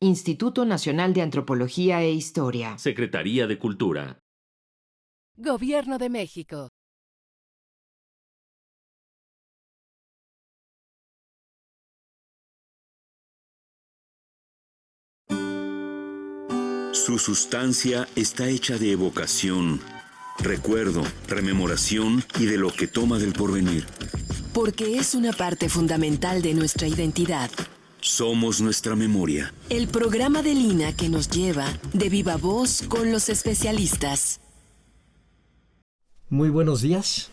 Instituto Nacional de Antropología e Historia. Secretaría de Cultura. Gobierno de México. Su sustancia está hecha de evocación, recuerdo, rememoración y de lo que toma del porvenir. Porque es una parte fundamental de nuestra identidad. Somos nuestra memoria. El programa de Lina que nos lleva de viva voz con los especialistas. Muy buenos días.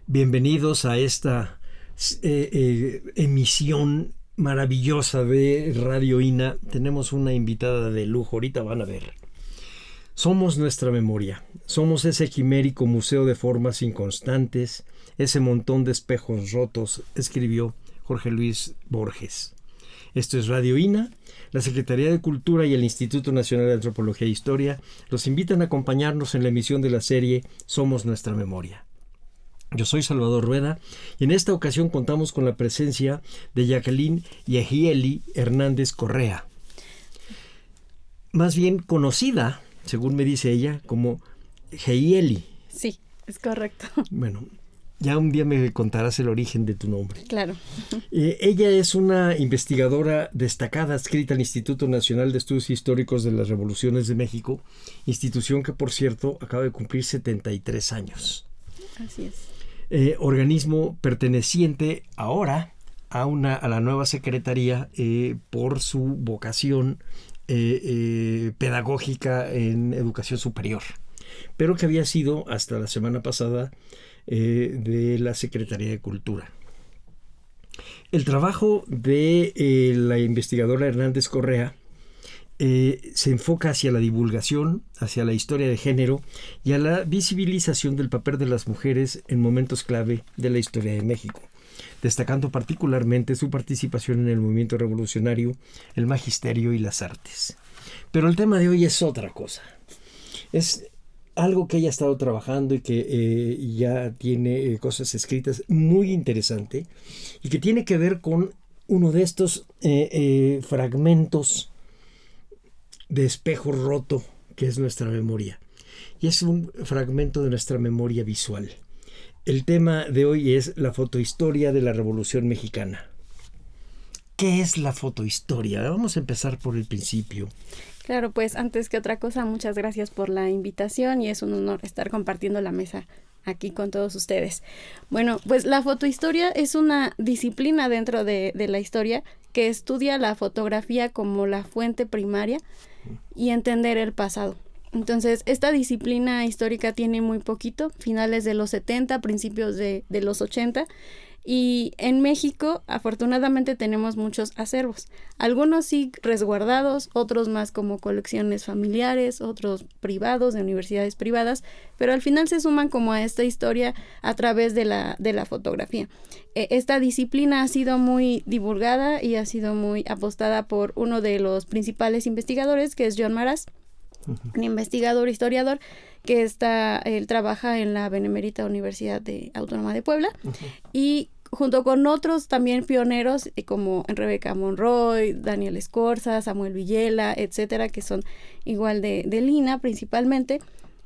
Bienvenidos a esta emisión maravillosa de Radio INA. Tenemos una invitada de lujo, ahorita van a ver. Somos nuestra memoria, somos ese quimérico museo de formas inconstantes, ese montón de espejos rotos, escribió Jorge Luis Borges. Esto es Radio INA. La Secretaría de Cultura y el Instituto Nacional de Antropología e Historia los invitan a acompañarnos en la emisión de la serie Somos nuestra memoria. Yo soy Salvador Rueda y en esta ocasión contamos con la presencia de Jacqueline Yehieli Hernández Correa, más bien conocida, según me dice ella, como Yehieli. Sí, es correcto. Bueno, ya un día me contarás el origen de tu nombre. Claro. Ella es una investigadora destacada adscrita al Instituto Nacional de Estudios Históricos de las Revoluciones de México, institución que, por cierto, acaba de cumplir 73 años. Así es. Organismo perteneciente ahora a la nueva secretaría por su vocación pedagógica en educación superior, pero que había sido hasta la semana pasada de la Secretaría de Cultura. El trabajo de la investigadora Hernández Correa se enfoca hacia la divulgación, hacia la historia de género y a la visibilización del papel de las mujeres en momentos clave de la historia de México, destacando particularmente su participación en el movimiento revolucionario, el magisterio y las artes. Pero el tema de hoy es otra cosa. Es algo que ella ha estado trabajando y que ya tiene cosas escritas muy interesante y que tiene que ver con uno de estos fragmentos de espejo roto que es nuestra memoria. Y es un fragmento de nuestra memoria visual. El tema de hoy es la fotohistoria de la Revolución Mexicana. ¿Qué es la fotohistoria? Vamos a empezar por el principio. Claro, pues antes que otra cosa, muchas gracias por la invitación y es un honor estar compartiendo la mesa aquí con todos ustedes. Bueno, pues la fotohistoria es una disciplina dentro de la historia que estudia la fotografía como la fuente primaria y entender el pasado. Entonces, esta disciplina histórica tiene muy poquito, finales de los 70, principios de los 80, y en México, afortunadamente, tenemos muchos acervos. Algunos sí resguardados, otros más como colecciones familiares, otros privados, de universidades privadas, pero al final se suman como a esta historia a través de la fotografía. Esta disciplina ha sido muy divulgada y ha sido muy apostada por uno de los principales investigadores, que es John Maras, un investigador, historiador, que él trabaja en la Benemérita Universidad Autónoma de Puebla, y junto con otros también pioneros como Rebeca Monroy, Daniel Escorza, Samuel Villela, etcétera, que son igual de Lina principalmente,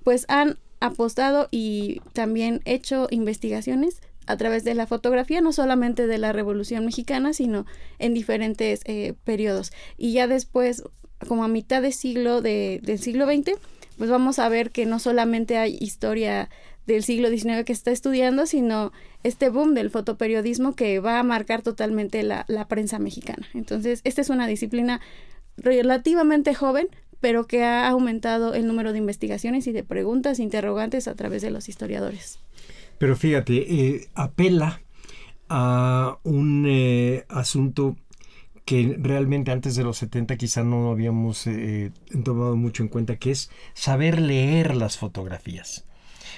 pues han apostado y también hecho investigaciones a través de la fotografía, no solamente de la Revolución Mexicana, sino en diferentes periodos. Y ya después, como a mitad del siglo XX, pues vamos a ver que no solamente hay historia del siglo XIX que está estudiando, sino este boom del fotoperiodismo que va a marcar totalmente la prensa mexicana. Entonces, esta es una disciplina relativamente joven, pero que ha aumentado el número de investigaciones y de preguntas, interrogantes a través de los historiadores. Pero fíjate, apela a un asunto que realmente antes de los 70 quizá no habíamos tomado mucho en cuenta, que es saber leer las fotografías.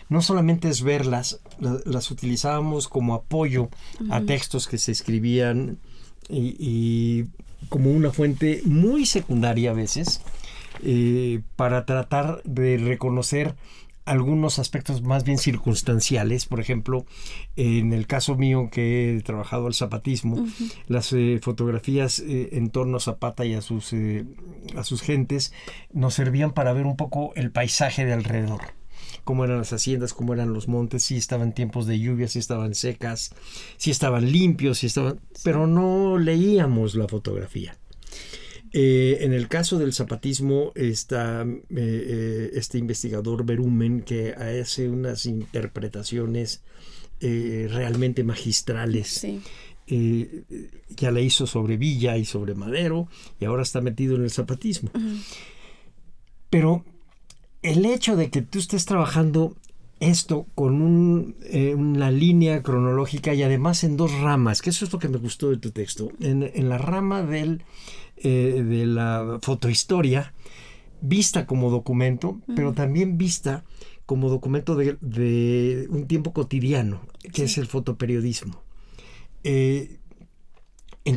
No solamente es verlas, las utilizábamos como apoyo a textos que se escribían y como una fuente muy secundaria a veces para tratar de reconocer algunos aspectos más bien circunstanciales. Por ejemplo, en el caso mío que he trabajado el zapatismo, las fotografías en torno a Zapata y a sus gentes nos servían para ver un poco el paisaje de alrededor. Cómo eran las haciendas, cómo eran los montes, si estaban tiempos de lluvia, si estaban secas, si estaban limpios, pero no leíamos la fotografía. En el caso del zapatismo está este investigador Berumen, que hace unas interpretaciones realmente magistrales. Sí. Ya la hizo sobre Villa y sobre Madero, y ahora está metido en el zapatismo. Pero el hecho de que tú estés trabajando esto con una línea cronológica y además en dos ramas, que eso es lo que me gustó de tu texto, en la rama de la fotohistoria, vista como documento, pero también vista como documento de un tiempo cotidiano, que es el fotoperiodismo. En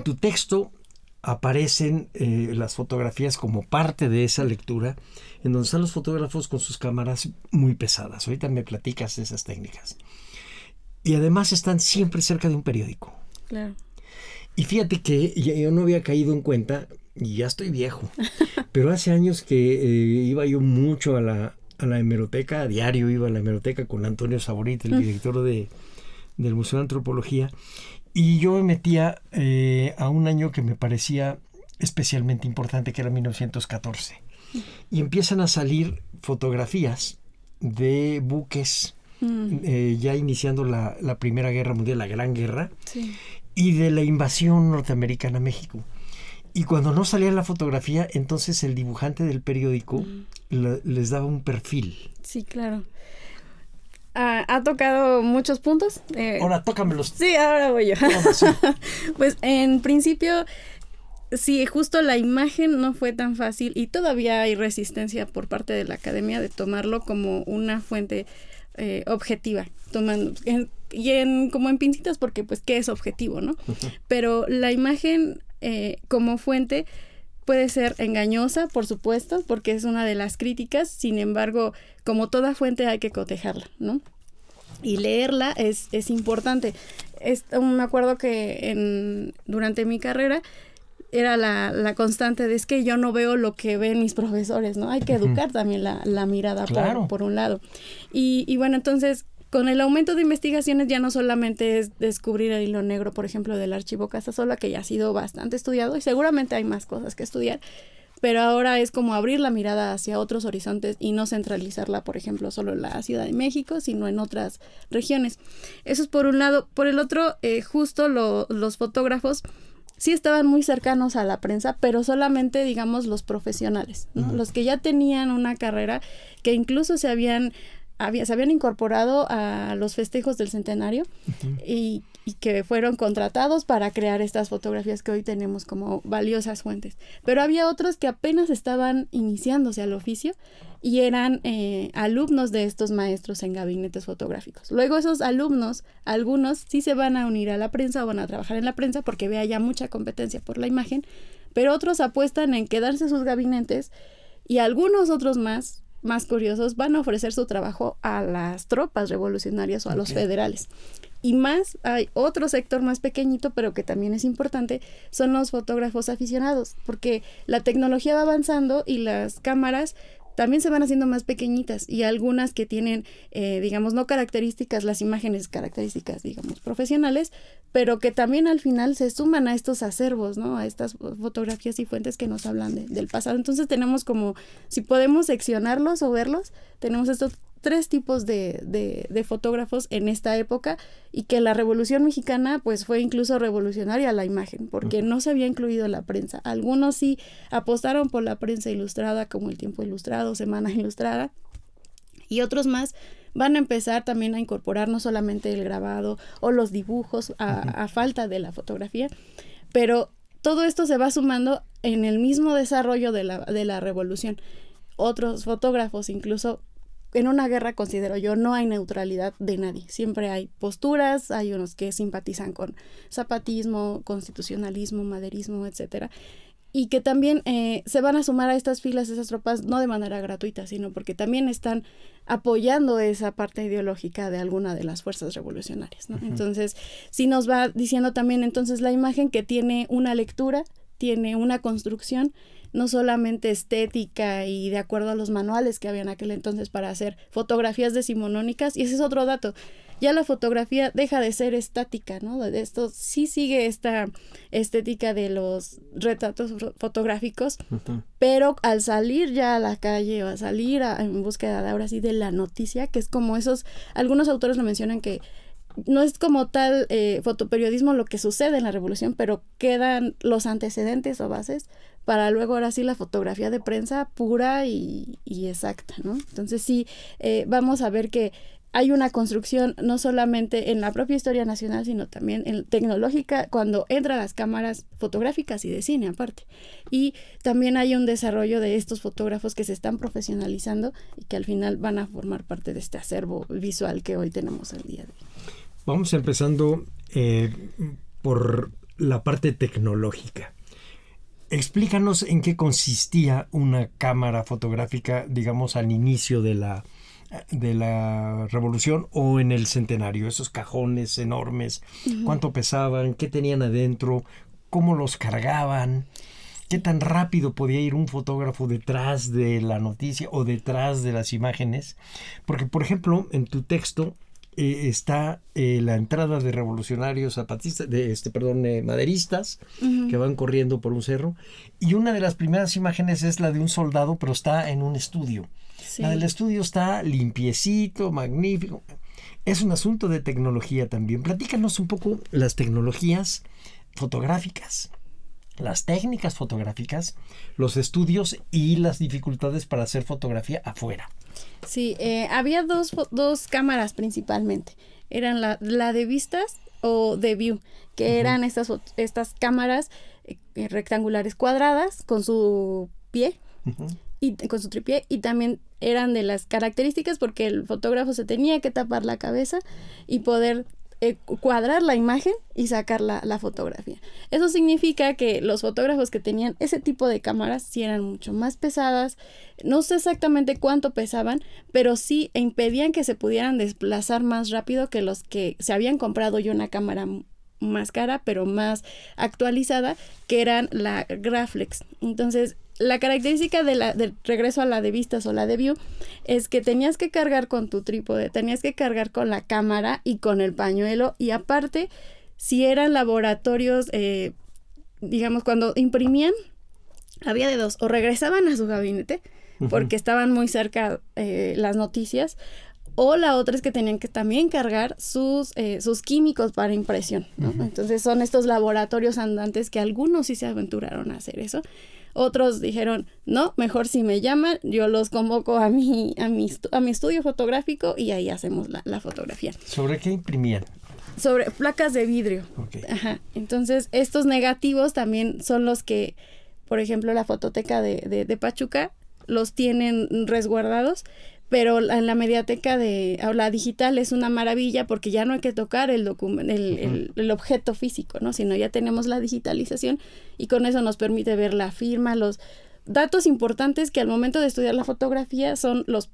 tu texto aparecen las fotografías como parte de esa lectura, en donde están los fotógrafos con sus cámaras muy pesadas. Ahorita me platicas de esas técnicas. Y además están siempre cerca de un periódico. Claro. Y fíjate que yo no había caído en cuenta, y ya estoy viejo, pero hace años que iba yo mucho a la hemeroteca, a diario iba a la hemeroteca con Antonio Saborit, el director del Museo de Antropología, y yo me metía a un año que me parecía especialmente importante, que era 1914. Y empiezan a salir fotografías de buques ya iniciando la Primera Guerra Mundial, la Gran Guerra, Sí. y de la invasión norteamericana a México. Y cuando no salía la fotografía, entonces el dibujante del periódico les daba un perfil. Sí, claro. Ha tocado muchos puntos. Ahora, tócamelos. Sí, ahora voy yo. Sí. Pues en principio, sí, justo la imagen no fue tan fácil y todavía hay resistencia por parte de la academia de tomarlo como una fuente objetiva, tomando como en pincitas, porque pues qué es objetivo, ¿no? Pero la imagen como fuente puede ser engañosa, por supuesto, porque es una de las críticas. Sin embargo, como toda fuente hay que cotejarla, ¿no? Y leerla es importante. Me acuerdo que durante mi carrera era la constante de es que yo no veo lo que ven mis profesores, ¿no? Hay que educar también la mirada, claro, por un lado. Y bueno, entonces, con el aumento de investigaciones ya no solamente es descubrir el hilo negro, por ejemplo, del archivo Casasola, que ya ha sido bastante estudiado y seguramente hay más cosas que estudiar, pero ahora es como abrir la mirada hacia otros horizontes y no centralizarla, por ejemplo, solo en la Ciudad de México, sino en otras regiones. Eso es por un lado. Por el otro, justo los fotógrafos sí estaban muy cercanos a la prensa, pero solamente, digamos, los profesionales, ¿no? Los que ya tenían una carrera, que incluso se habían incorporado a los festejos del centenario y que fueron contratados para crear estas fotografías que hoy tenemos como valiosas fuentes. Pero había otros que apenas estaban iniciándose al oficio y eran alumnos de estos maestros en gabinetes fotográficos. Luego esos alumnos, algunos sí se van a unir a la prensa o van a trabajar en la prensa porque vea ya mucha competencia por la imagen, pero otros apuestan en quedarse en sus gabinetes y algunos otros más curiosos van a ofrecer su trabajo a las tropas revolucionarias o a los federales. Y más, hay otro sector más pequeñito, pero que también es importante, son los fotógrafos aficionados, porque la tecnología va avanzando y las cámaras también se van haciendo más pequeñitas y algunas que tienen, digamos, no características, las imágenes características, digamos, profesionales, pero que también al final se suman a estos acervos, ¿no? A estas fotografías y fuentes que nos hablan del pasado. Entonces tenemos como, si podemos seccionarlos o verlos, tenemos estos 3 tipos de fotógrafos en esta época y que la Revolución Mexicana pues fue incluso revolucionaria la imagen porque no se había incluido la prensa. Algunos sí apostaron por la prensa ilustrada como El Tiempo Ilustrado, Semana Ilustrada, y otros más van a empezar también a incorporar no solamente el grabado o los dibujos a falta de la fotografía, pero todo esto se va sumando en el mismo desarrollo de la revolución. Otros fotógrafos incluso. En una guerra, considero yo, no hay neutralidad de nadie. Siempre hay posturas, hay unos que simpatizan con zapatismo, constitucionalismo, maderismo, etcétera. y que también se van a sumar a estas filas, esas tropas, no de manera gratuita, sino porque también están apoyando esa parte ideológica de alguna de las fuerzas revolucionarias, ¿no? Uh-huh. Entonces, sí nos va diciendo también entonces la imagen que tiene una lectura, tiene una construcción, no solamente estética y de acuerdo a los manuales que había en aquel entonces para hacer fotografías decimonónicas, y ese es otro dato. Ya la fotografía deja de ser estática, ¿no? De esto sí sigue esta estética de los retratos fotográficos, uh-huh. Pero al salir ya a la calle o a salir en búsqueda de ahora sí de la noticia, que es como esos, algunos autores lo mencionan que no es como tal fotoperiodismo lo que sucede en la revolución, pero quedan los antecedentes o bases para luego ahora sí la fotografía de prensa pura y exacta, ¿no? Entonces sí, vamos a ver que hay una construcción no solamente en la propia historia nacional, sino también en tecnológica cuando entran las cámaras fotográficas y de cine aparte. Y también hay un desarrollo de estos fotógrafos que se están profesionalizando y que al final van a formar parte de este acervo visual que hoy tenemos el día de hoy. Vamos empezando por la parte tecnológica. Explícanos en qué consistía una cámara fotográfica, digamos, al inicio de la revolución o en el centenario, esos cajones enormes, uh-huh. ¿Cuánto pesaban? ¿Qué tenían adentro? ¿Cómo los cargaban? ¿Qué tan rápido podía ir un fotógrafo detrás de la noticia o detrás de las imágenes? Porque, por ejemplo, en tu texto está la entrada de revolucionarios zapatistas, maderistas, uh-huh. Que van corriendo por un cerro, y una de las primeras imágenes es la de un soldado, pero está en un estudio. Sí. La del estudio está limpiecito, magnífico. Es un asunto de tecnología también. Platícanos un poco las tecnologías fotográficas, las técnicas fotográficas, los estudios y las dificultades para hacer fotografía afuera. Sí, había dos cámaras principalmente. Eran la de vistas o de view, que uh-huh. eran estas cámaras rectangulares cuadradas con su pie, uh-huh. y con su tripié, y también eran de las características porque el fotógrafo se tenía que tapar la cabeza y poder cuadrar la imagen y sacar la fotografía. Eso significa que los fotógrafos que tenían ese tipo de cámaras sí eran mucho más pesadas, no sé exactamente cuánto pesaban, pero sí impedían que se pudieran desplazar más rápido que los que se habían comprado ya una cámara más cara, pero más actualizada, que eran la Graflex. Entonces, la característica del regreso a la de vistas o la de view es que tenías que cargar con tu trípode, tenías que cargar con la cámara y con el pañuelo, y aparte, si eran laboratorios, digamos, cuando imprimían, había de dos, o regresaban a su gabinete, uh-huh. porque estaban muy cerca las noticias, o la otra es que tenían que también cargar sus químicos para impresión, ¿no? Uh-huh. Entonces son estos laboratorios andantes que algunos sí se aventuraron a hacer eso. Otros dijeron, no, mejor si me llaman, yo los convoco a mi estudio fotográfico y ahí hacemos la fotografía. ¿Sobre qué imprimían? Sobre placas de vidrio. Okay. Ajá. Entonces, estos negativos también son los que, por ejemplo, la Fototeca de Pachuca los tienen resguardados, pero en la mediateca la digital es una maravilla porque ya no hay que tocar el objeto físico, ¿no? Sino ya tenemos la digitalización y con eso nos permite ver la firma, los datos importantes que al momento de estudiar la fotografía son los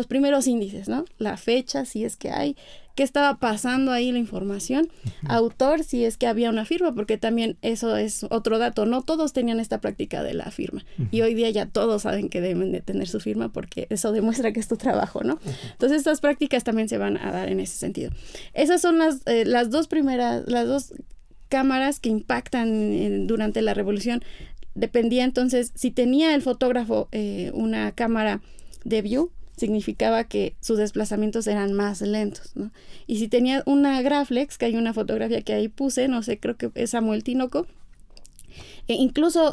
primeros índices, ¿no? La fecha, si es que hay, qué estaba pasando ahí la información, uh-huh. Autor, si es que había una firma, porque también eso es otro dato, no todos tenían esta práctica de la firma, uh-huh. Y hoy día ya todos saben que deben de tener su firma porque eso demuestra que es tu trabajo, ¿no? Uh-huh. Entonces estas prácticas también se van a dar en ese sentido. Esas son las dos cámaras que impactan durante la revolución. Dependía entonces, si tenía el fotógrafo una cámara de view, significaba que sus desplazamientos eran más lentos, ¿no? Y si tenía una Graflex, que hay una fotografía que ahí puse, no sé, creo que es Samuel Tinoco, incluso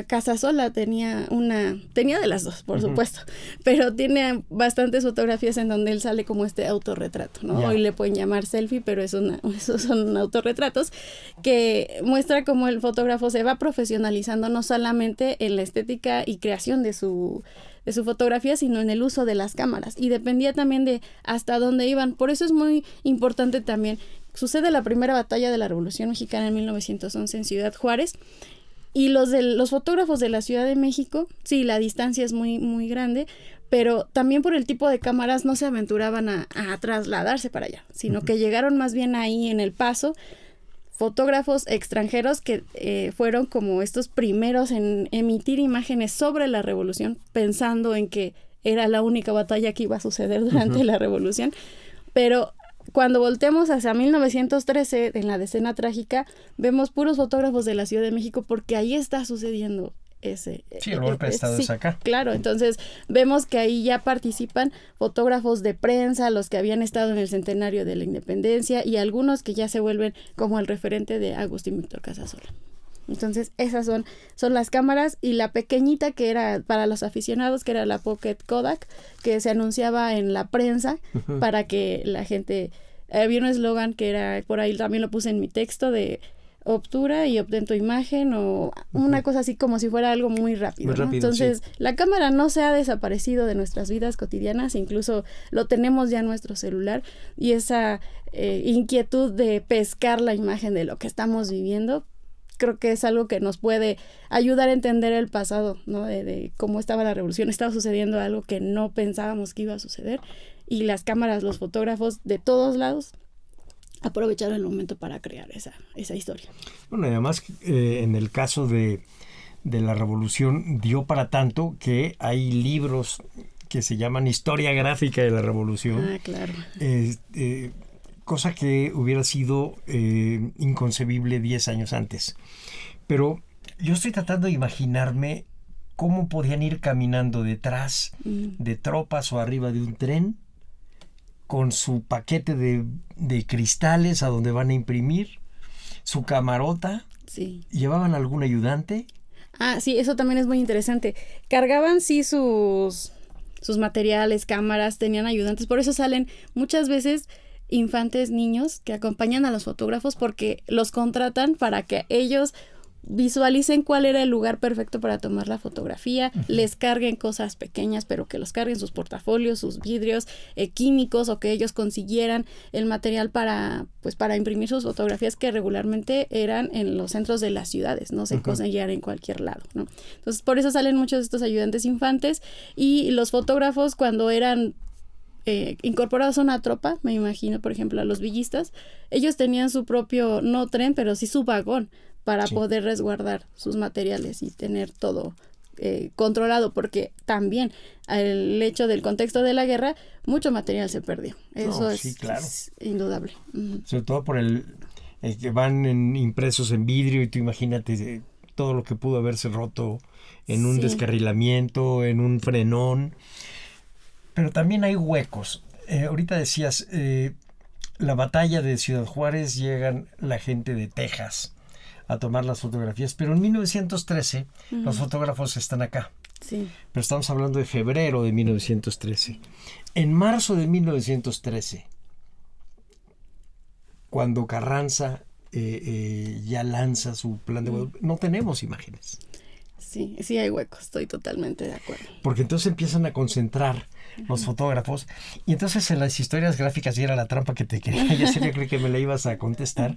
Casasola tenía de las dos, por uh-huh. supuesto, pero tiene bastantes fotografías en donde él sale como este autorretrato, ¿no? Yeah. Hoy le pueden llamar selfie, pero esos son autorretratos que muestra cómo el fotógrafo se va profesionalizando no solamente en la estética y creación de su fotografía, sino en el uso de las cámaras, y dependía también de hasta dónde iban. Por eso es muy importante también. Sucede la primera batalla de la Revolución Mexicana en 1911 en Ciudad Juárez, Y los fotógrafos de la Ciudad de México, sí, la distancia es muy, muy grande, pero también por el tipo de cámaras no se aventuraban a trasladarse para allá, sino que llegaron más bien ahí en El Paso, fotógrafos extranjeros que fueron como estos primeros en emitir imágenes sobre la revolución, pensando en que era la única batalla que iba a suceder durante la revolución. Pero cuando volteamos hacia 1913, en la Decena Trágica, vemos puros fotógrafos de la Ciudad de México porque ahí está sucediendo ese... Sí, el golpe de Estado es acá. Claro, entonces vemos que ahí ya participan fotógrafos de prensa, los que habían estado en el centenario de la Independencia y algunos que ya se vuelven como el referente de Agustín Víctor Casasola. Entonces esas son las cámaras, y la pequeñita que era para los aficionados, que era la Pocket Kodak, que se anunciaba en la prensa para que la gente... había un eslogan que era, por ahí también lo puse en mi texto, de obtura y obtén tu imagen, o una cosa así como si fuera algo muy rápido, muy rápido, ¿no? Entonces, sí. La cámara no se ha desaparecido de nuestras vidas cotidianas, incluso lo tenemos ya en nuestro celular, y esa inquietud de pescar la imagen de lo que estamos viviendo, creo que es algo que nos puede ayudar a entender el pasado, ¿no? De cómo estaba la revolución, estaba sucediendo algo que no pensábamos que iba a suceder, y las cámaras, los fotógrafos de todos lados aprovecharon el momento para crear esa historia. Bueno, y además en el caso de la revolución dio para tanto que hay libros que se llaman Historia Gráfica de la Revolución. Ah, claro. Cosa que hubiera sido inconcebible 10 años antes. Pero yo estoy tratando de imaginarme cómo podían ir caminando detrás de tropas o arriba de un tren con su paquete de cristales a donde van a imprimir, su camarota. Sí. ¿Llevaban algún ayudante? Ah, sí, eso también es muy interesante. Cargaban, sí, sus materiales, cámaras, tenían ayudantes. Por eso salen muchas veces infantes, niños que acompañan a los fotógrafos, porque los contratan para que ellos visualicen cuál era el lugar perfecto para tomar la fotografía, les carguen cosas pequeñas, pero que los carguen sus portafolios, sus vidrios, químicos, o que ellos consiguieran el material para imprimir sus fotografías, que regularmente eran en los centros de las ciudades, no se conseguían en cualquier lado, ¿no? Entonces, por eso salen muchos de estos ayudantes infantes, y los fotógrafos, cuando eran incorporados a una tropa, me imagino, por ejemplo, a los villistas, ellos tenían su propio, no tren, pero sí su vagón, para poder resguardar sus materiales y tener todo controlado, porque también el hecho del contexto de la guerra, mucho material se perdió. Eso claro. es indudable. Sobre todo por el que van impresos en vidrio, y tú imagínate todo lo que pudo haberse roto en un descarrilamiento, en un frenón. Pero también hay huecos. Ahorita decías, la batalla de Ciudad Juárez, llegan la gente de Texas a tomar las fotografías, pero en 1913 los fotógrafos están acá. Sí. Pero estamos hablando de febrero de 1913. En marzo de 1913, cuando Carranza ya lanza su plan de Guadalupe, no tenemos imágenes. Sí, sí hay huecos, estoy totalmente de acuerdo. Porque entonces empiezan a concentrar los fotógrafos, y entonces en las historias gráficas, y era la trampa que te quería, ya sé, yo creo que me la ibas a contestar,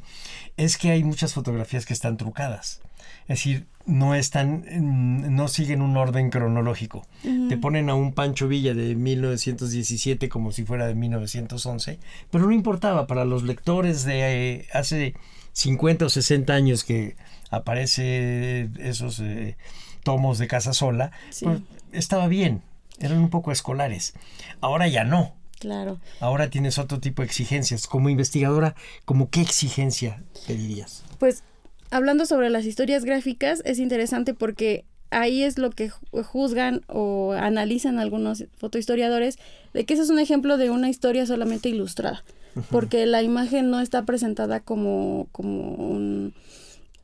es que hay muchas fotografías que están trucadas. Es decir, no siguen un orden cronológico. Te ponen a un Pancho Villa de 1917 como si fuera de 1911, pero no importaba para los lectores de hace 50 o 60 años que aparece esos tomos de Casasola, pues, estaba bien, eran un poco escolares. Ahora ya no. Claro. Ahora tienes otro tipo de exigencias. Como investigadora, ¿cómo qué exigencia pedirías? Pues, hablando sobre las historias gráficas, es interesante porque ahí es lo que juzgan o analizan algunos fotohistoriadores, de que ese es un ejemplo de una historia solamente ilustrada, porque la imagen no está presentada como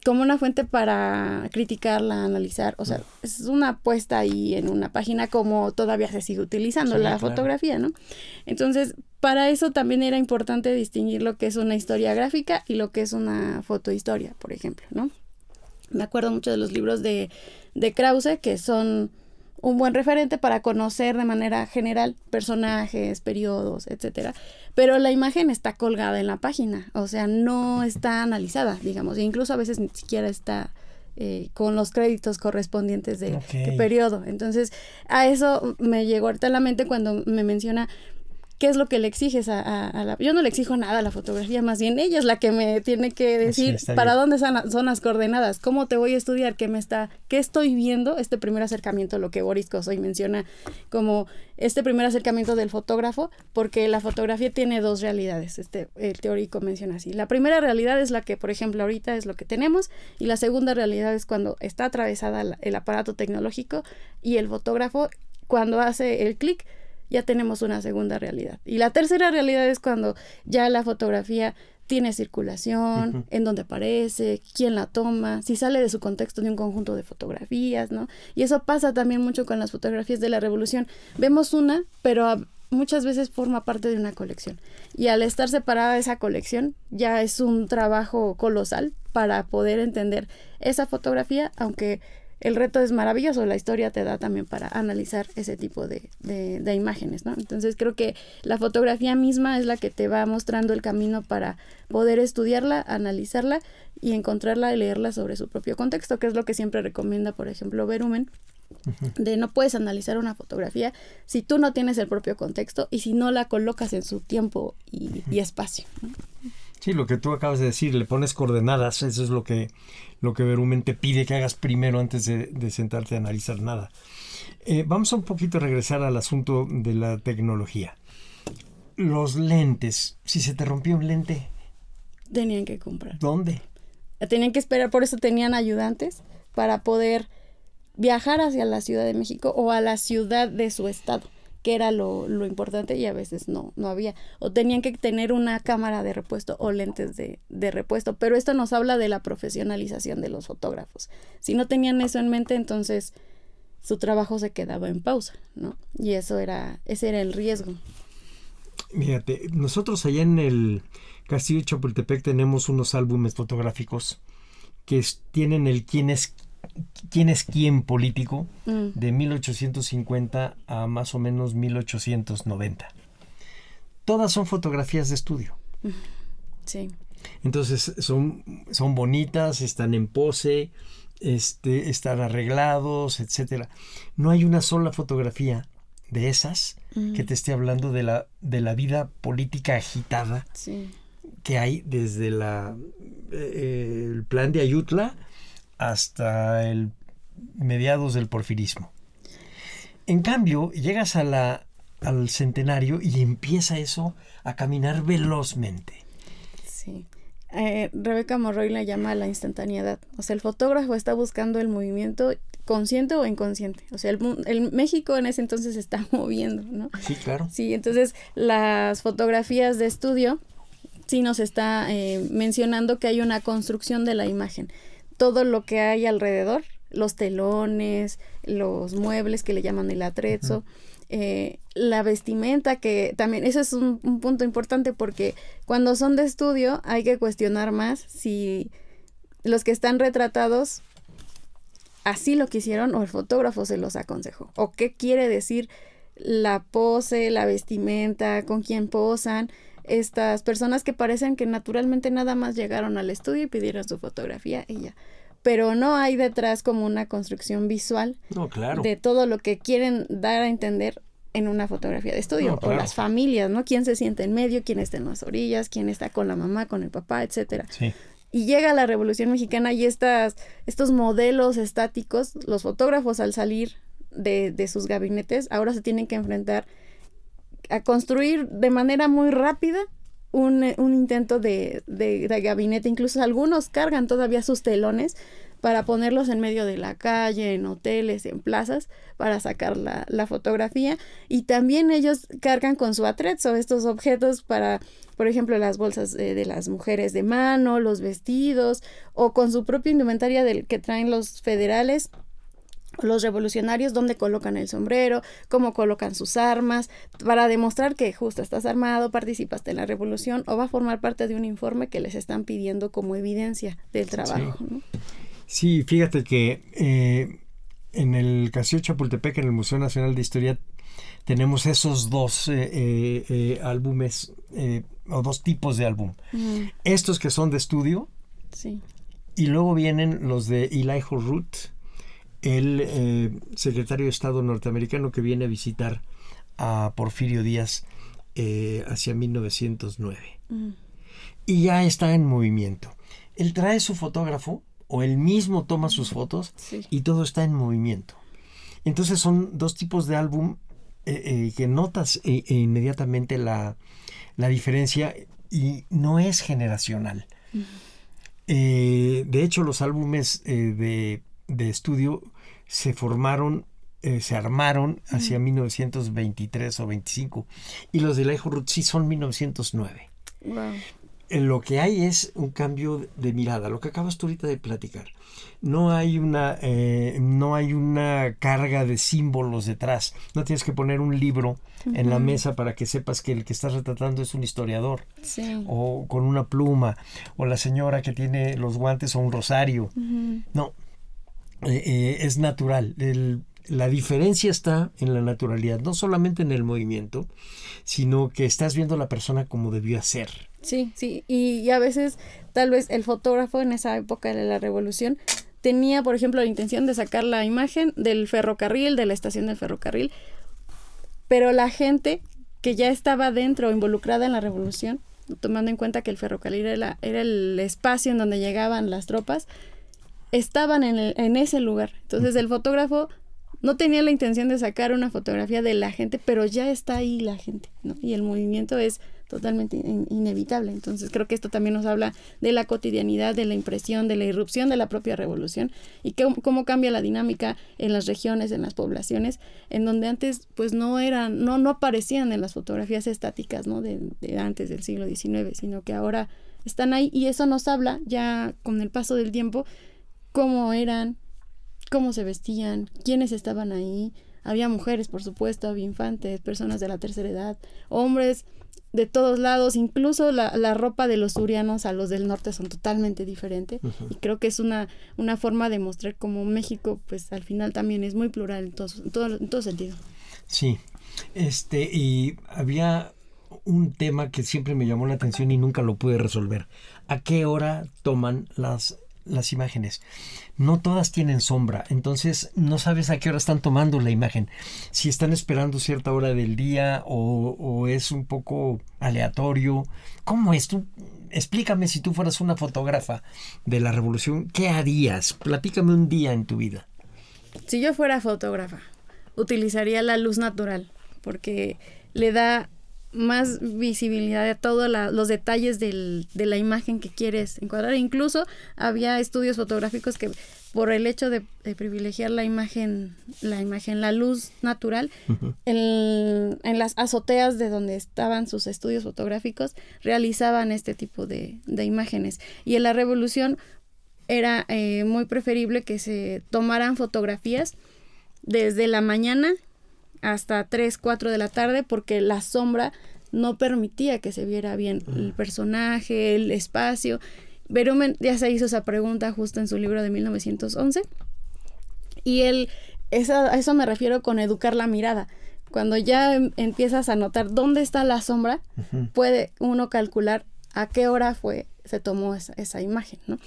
una fuente para criticarla, analizar. O sea, es una puesta ahí en una página, como todavía se sigue utilizando la fotografía, ¿no? Entonces, para eso también era importante distinguir lo que es una historia gráfica y lo que es una fotohistoria, por ejemplo, ¿no? Me acuerdo mucho de los libros de Krause, que son un buen referente para conocer de manera general personajes, periodos, etcétera. Pero la imagen está colgada en la página, o sea, no está analizada, digamos, e incluso a veces ni siquiera está con los créditos correspondientes de periodo. Entonces, a eso me llegó ahorita a la mente cuando me menciona qué es lo que le exiges a la... Yo no le exijo nada a la fotografía, más bien ella es la que me tiene que decir para dónde son las coordenadas, cómo te voy a estudiar, qué estoy viendo, este primer acercamiento, lo que Boris Kosoy menciona como este primer acercamiento del fotógrafo, porque la fotografía tiene dos realidades, el teórico menciona así. La primera realidad es la que, por ejemplo, ahorita es lo que tenemos, y la segunda realidad es cuando está atravesada el aparato tecnológico y el fotógrafo, cuando hace el clic, ya tenemos una segunda realidad. Y la tercera realidad es cuando ya la fotografía tiene circulación, en dónde aparece, quién la toma, si sale de su contexto de un conjunto de fotografías, ¿no? Y eso pasa también mucho con las fotografías de la Revolución. Vemos una, pero muchas veces forma parte de una colección. Y al estar separada de esa colección, ya es un trabajo colosal para poder entender esa fotografía, aunque el reto es maravilloso, la historia te da también para analizar ese tipo de imágenes, ¿no? Entonces creo que la fotografía misma es la que te va mostrando el camino para poder estudiarla, analizarla y encontrarla y leerla sobre su propio contexto, que es lo que siempre recomienda, por ejemplo, Berumen, de no puedes analizar una fotografía si tú no tienes el propio contexto y si no la colocas en su tiempo y espacio, ¿no? Sí, lo que tú acabas de decir, le pones coordenadas, eso es lo que Berumen te pide que hagas primero antes de sentarte a analizar nada. Vamos a un poquito a regresar al asunto de la tecnología. Los lentes, si se te rompió un lente, tenían que comprar. ¿Dónde? Tenían que esperar, por eso tenían ayudantes para poder viajar hacia la Ciudad de México o a la ciudad de su estado, que era lo importante, y a veces no había, o tenían que tener una cámara de repuesto o lentes de repuesto, pero esto nos habla de la profesionalización de los fotógrafos. Si no tenían eso en mente, entonces su trabajo se quedaba en pausa, ¿no? Y ese era el riesgo. Fíjate, nosotros allá en el Castillo de Chapultepec tenemos unos álbumes fotográficos que tienen el quién es quién político de 1850 a más o menos 1890. Todas son fotografías de estudio. Sí. Entonces son bonitas, están en pose, están arreglados, etcétera. No hay una sola fotografía de esas que te esté hablando de la vida política agitada que hay desde el plan de Ayutla hasta el mediados del porfirismo. En cambio, llegas al centenario y empieza eso a caminar velozmente. Sí. Rebeca Monroy la llama la instantaneidad. O sea, el fotógrafo está buscando el movimiento consciente o inconsciente. O sea, el México en ese entonces se está moviendo, ¿no? Sí, claro. Sí, entonces las fotografías de estudio sí nos está mencionando que hay una construcción de la imagen. Todo lo que hay alrededor, los telones, los muebles que le llaman el atrezzo, la vestimenta, que también eso es un punto importante, porque cuando son de estudio hay que cuestionar más si los que están retratados así lo quisieron o el fotógrafo se los aconsejó, o qué quiere decir la pose, la vestimenta, con quién posan. Estas personas que parecen que naturalmente nada más llegaron al estudio y pidieron su fotografía y ya. Pero no hay detrás como una construcción visual de todo lo que quieren dar a entender en una fotografía de estudio. O las familias, ¿no? Quién se siente en medio, quién está en las orillas, quién está con la mamá, con el papá, etcétera. Sí. Y llega la Revolución Mexicana y estos modelos estáticos, los fotógrafos al salir de sus gabinetes, ahora se tienen que enfrentar a construir de manera muy rápida un intento de gabinete. Incluso algunos cargan todavía sus telones para ponerlos en medio de la calle, en hoteles, en plazas, para sacar la fotografía. Y también ellos cargan con su atrezzo estos objetos para, por ejemplo, las bolsas de las mujeres de mano, los vestidos, o con su propia indumentaria que traen los federales, los revolucionarios, dónde colocan el sombrero, cómo colocan sus armas, para demostrar que justo estás armado, participaste en la revolución, o va a formar parte de un informe que les están pidiendo como evidencia del trabajo, sí. ¿no? Sí, fíjate que en el Castillo Chapultepec, en el Museo Nacional de Historia, tenemos esos dos álbumes, o dos tipos de álbum. Estos que son de estudio, sí, Y luego vienen los de Elijah Root, el secretario de Estado norteamericano que viene a visitar a Porfirio Díaz hacia 1909. Y ya está en movimiento. Él trae su fotógrafo o él mismo toma sus fotos y todo está en movimiento. Entonces son dos tipos de álbum que notas inmediatamente la diferencia y no es generacional. De hecho, los álbumes de estudio se armaron hacia 1923 o 25 y los de Elijah Root sí son 1909. Wow. Lo que hay es un cambio de mirada, lo que acabas tú ahorita de platicar. No hay una carga de símbolos detrás. No tienes que poner un libro en la mesa para que sepas que el que estás retratando es un historiador. Sí. O con una pluma, o la señora que tiene los guantes o un rosario. No, es natural. La diferencia está en la naturalidad, no solamente en el movimiento, sino que estás viendo a la persona como debió ser. Sí, y a veces tal vez el fotógrafo en esa época de la Revolución tenía, por ejemplo, la intención de sacar la imagen del ferrocarril, de la estación del ferrocarril, pero la gente que ya estaba dentro, involucrada en la Revolución, tomando en cuenta que el ferrocarril era el espacio en donde llegaban las tropas, estaban en ese lugar. Entonces el fotógrafo no tenía la intención de sacar una fotografía de la gente, pero ya está ahí la gente, ¿no? Y el movimiento es totalmente inevitable. Entonces creo que esto también nos habla de la cotidianidad, de la impresión, de la irrupción de la propia revolución y cómo cambia la dinámica en las regiones, en las poblaciones, en donde antes pues no aparecían en las fotografías estáticas, ¿no? de antes del siglo XIX, sino que ahora están ahí y eso nos habla ya con el paso del tiempo cómo eran, cómo se vestían, quiénes estaban ahí. Había mujeres, por supuesto, había infantes, personas de la tercera edad, hombres de todos lados, incluso la ropa de los surianos a los del norte son totalmente diferentes. Y creo que es una forma de mostrar cómo México, pues al final también es muy plural en todo sentido. Sí, y había un tema que siempre me llamó la atención y nunca lo pude resolver. ¿A qué hora toman las imágenes? No todas tienen sombra, entonces no sabes a qué hora están tomando la imagen. Si están esperando cierta hora del día o es un poco aleatorio. ¿Cómo es? Tú explícame, si tú fueras una fotógrafa de la Revolución, ¿qué harías? Platícame un día en tu vida. Si yo fuera fotógrafa, utilizaría la luz natural, porque le da más visibilidad a todos los detalles de la imagen que quieres encuadrar. Incluso había estudios fotográficos que por el hecho de privilegiar la imagen, la luz natural, en las azoteas de donde estaban sus estudios fotográficos, realizaban este tipo de imágenes. Y en la Revolución era muy preferible que se tomaran fotografías desde la mañana hasta 3, 4 de la tarde, porque la sombra no permitía que se viera bien el personaje, el espacio. Berumen ya se hizo esa pregunta justo en su libro de 1911, y a eso me refiero con educar la mirada. Cuando ya empiezas a notar dónde está la sombra, puede uno calcular a qué hora se tomó esa imagen, ¿no?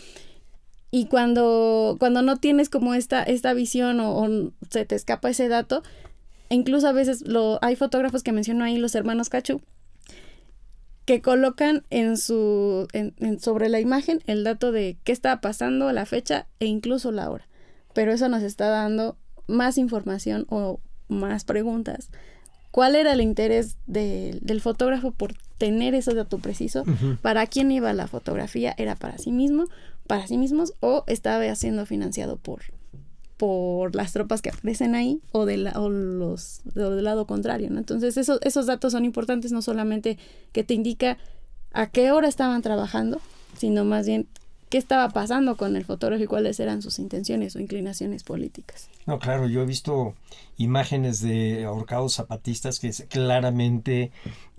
Y cuando no tienes como esta visión o se te escapa ese dato, incluso a veces hay fotógrafos que menciono ahí, los hermanos Cachu, que colocan sobre la imagen el dato de qué estaba pasando, la fecha e incluso la hora. Pero eso nos está dando más información o más preguntas. ¿Cuál era el interés del fotógrafo por tener ese dato preciso? ¿Para quién iba la fotografía? ¿Era para sí mismos o estaba siendo financiado por las tropas que aparecen ahí o del lado contrario, ¿no? Entonces esos datos son importantes, no solamente que te indica a qué hora estaban trabajando, sino más bien qué estaba pasando con el fotógrafo y cuáles eran sus intenciones o inclinaciones políticas. No, claro, yo he visto imágenes de ahorcados zapatistas que claramente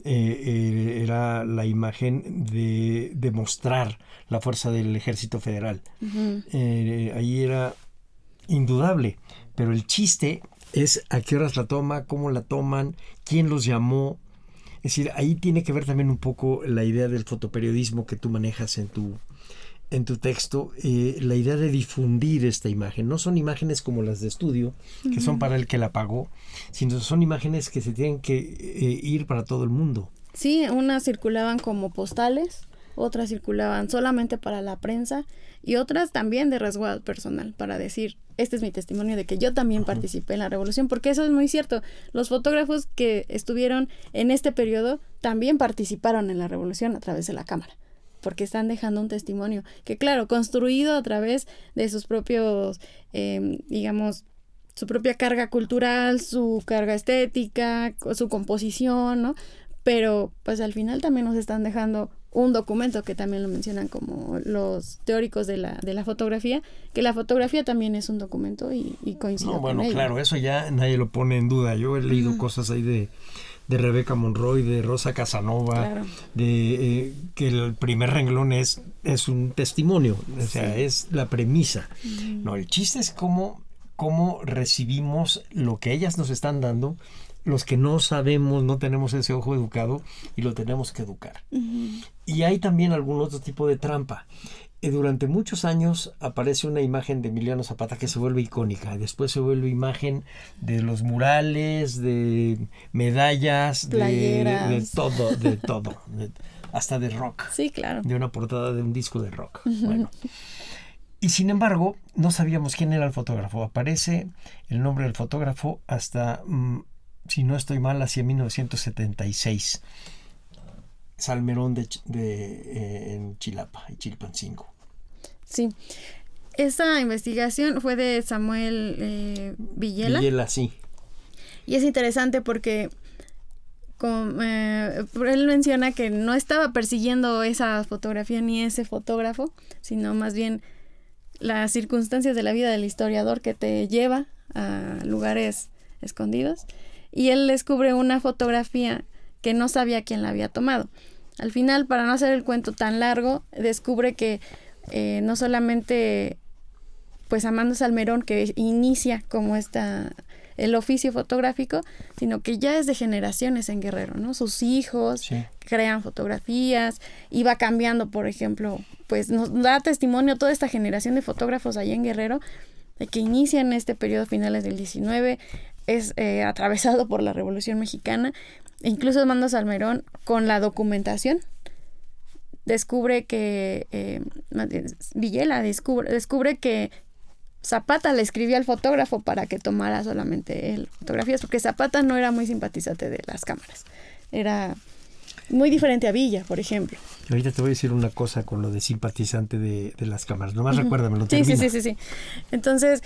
era la imagen de mostrar la fuerza del Ejército Federal. Ahí era indudable, pero el chiste es a qué horas la toma, cómo la toman, quién los llamó. Es decir, ahí tiene que ver también un poco la idea del fotoperiodismo que tú manejas en en tu texto la idea de difundir esta imagen. No son imágenes como las de estudio, que son para el que la pagó, sino son imágenes que se tienen que ir para todo el mundo. Sí, unas circulaban como postales, otras circulaban solamente para la prensa y otras también de resguardo personal, para decir, este es mi testimonio de que yo también participé en la revolución, porque eso es muy cierto. Los fotógrafos que estuvieron en este periodo también participaron en la revolución a través de la cámara, porque están dejando un testimonio que, claro, construido a través de sus propios, digamos, su propia carga cultural, su carga estética, su composición, ¿no? Pero pues al final también nos están dejando un documento, que también lo mencionan como los teóricos de la fotografía, que la fotografía también es un documento y coincido con bueno, ello. claro, eso ya nadie lo pone en duda. Yo he leído cosas ahí de Rebeca Monroy, de Rosa Casanova, Claro. de que el primer renglón es un testimonio, o sea, es la premisa. No, el chiste es cómo recibimos lo que ellas nos están dando, los que no sabemos, no tenemos ese ojo educado y lo tenemos que educar. Y hay también algún otro tipo de trampa. Durante muchos años aparece una imagen de Emiliano Zapata que se vuelve icónica. Después se vuelve imagen de los murales, de medallas, Playeras. de todo. Hasta de rock. Sí, claro. De una portada de un disco de rock. Bueno. Y sin embargo, no sabíamos quién era el fotógrafo. Aparece el nombre del fotógrafo hasta, si no estoy mal, hacia 1976. Salmerón en Chilapa y Chilpancingo. Sí. Esa investigación fue de Samuel Villela. Villela, sí. Y es interesante porque él menciona que no estaba persiguiendo esa fotografía ni ese fotógrafo, sino más bien las circunstancias de la vida del historiador que te lleva a lugares escondidos. Y él descubre una fotografía que no sabía quién la había tomado. Al final, para no hacer el cuento tan largo, descubre que no solamente pues Amando Salmerón, que inicia como el oficio fotográfico, sino que ya es de generaciones en Guerrero, ¿no? Sus hijos crean fotografías y va cambiando, por ejemplo, pues nos da testimonio toda esta generación de fotógrafos allá en Guerrero, de que inician este periodo finales del 19, es atravesado por la Revolución Mexicana. Incluso Amando Salmerón, con la documentación, descubre que Villela descubre que Zapata le escribió al fotógrafo para que tomara solamente él fotografías, porque Zapata no era muy simpatizante de las cámaras. Era muy diferente a Villa, por ejemplo. Ahorita te voy a decir una cosa con lo de simpatizante de las cámaras. Nomás recuérdamelo, termina. Sí. Entonces,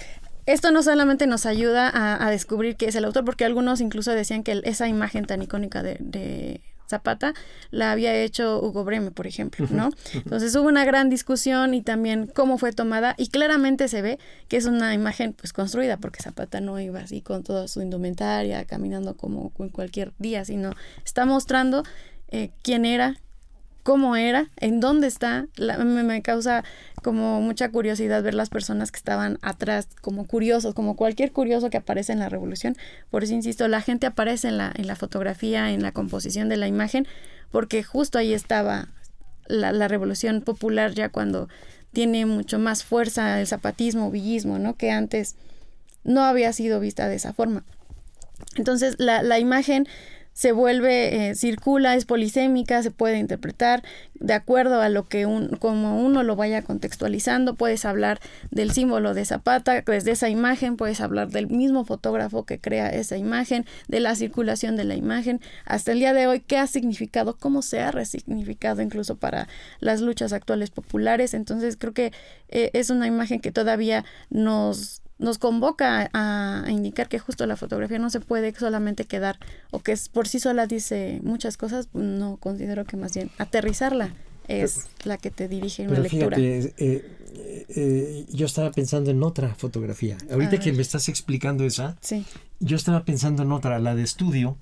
esto no solamente nos ayuda a descubrir que es el autor, porque algunos incluso decían que esa imagen tan icónica de Zapata la había hecho Hugo Breme, por ejemplo, ¿no? Entonces hubo una gran discusión y también cómo fue tomada, y claramente se ve que es una imagen pues construida, porque Zapata no iba así con toda su indumentaria, caminando como en cualquier día, sino está mostrando quién era, cómo era, en dónde está. Me causa como mucha curiosidad ver las personas que estaban atrás, como curiosos, como cualquier curioso que aparece en la revolución. Por eso insisto, la gente aparece en la fotografía, en la composición de la imagen, porque justo ahí estaba la revolución popular, ya cuando tiene mucho más fuerza el zapatismo, villismo, ¿no? Que antes no había sido vista de esa forma. Entonces la imagen se vuelve, circula, es polisémica, se puede interpretar de acuerdo a lo que como uno lo vaya contextualizando. Puedes hablar del símbolo de Zapata desde esa imagen, puedes hablar del mismo fotógrafo que crea esa imagen, de la circulación de la imagen, hasta el día de hoy, qué ha significado, cómo se ha resignificado incluso para las luchas actuales populares. Entonces creo que es una imagen que todavía nos convoca a indicar que justo la fotografía no se puede solamente quedar, o que por sí sola dice muchas cosas. No, considero que más bien aterrizarla es la que te dirige en la lectura. Fíjate, yo estaba pensando en otra fotografía. Ahorita que me estás explicando esa, sí, yo estaba pensando en otra, la de estudio,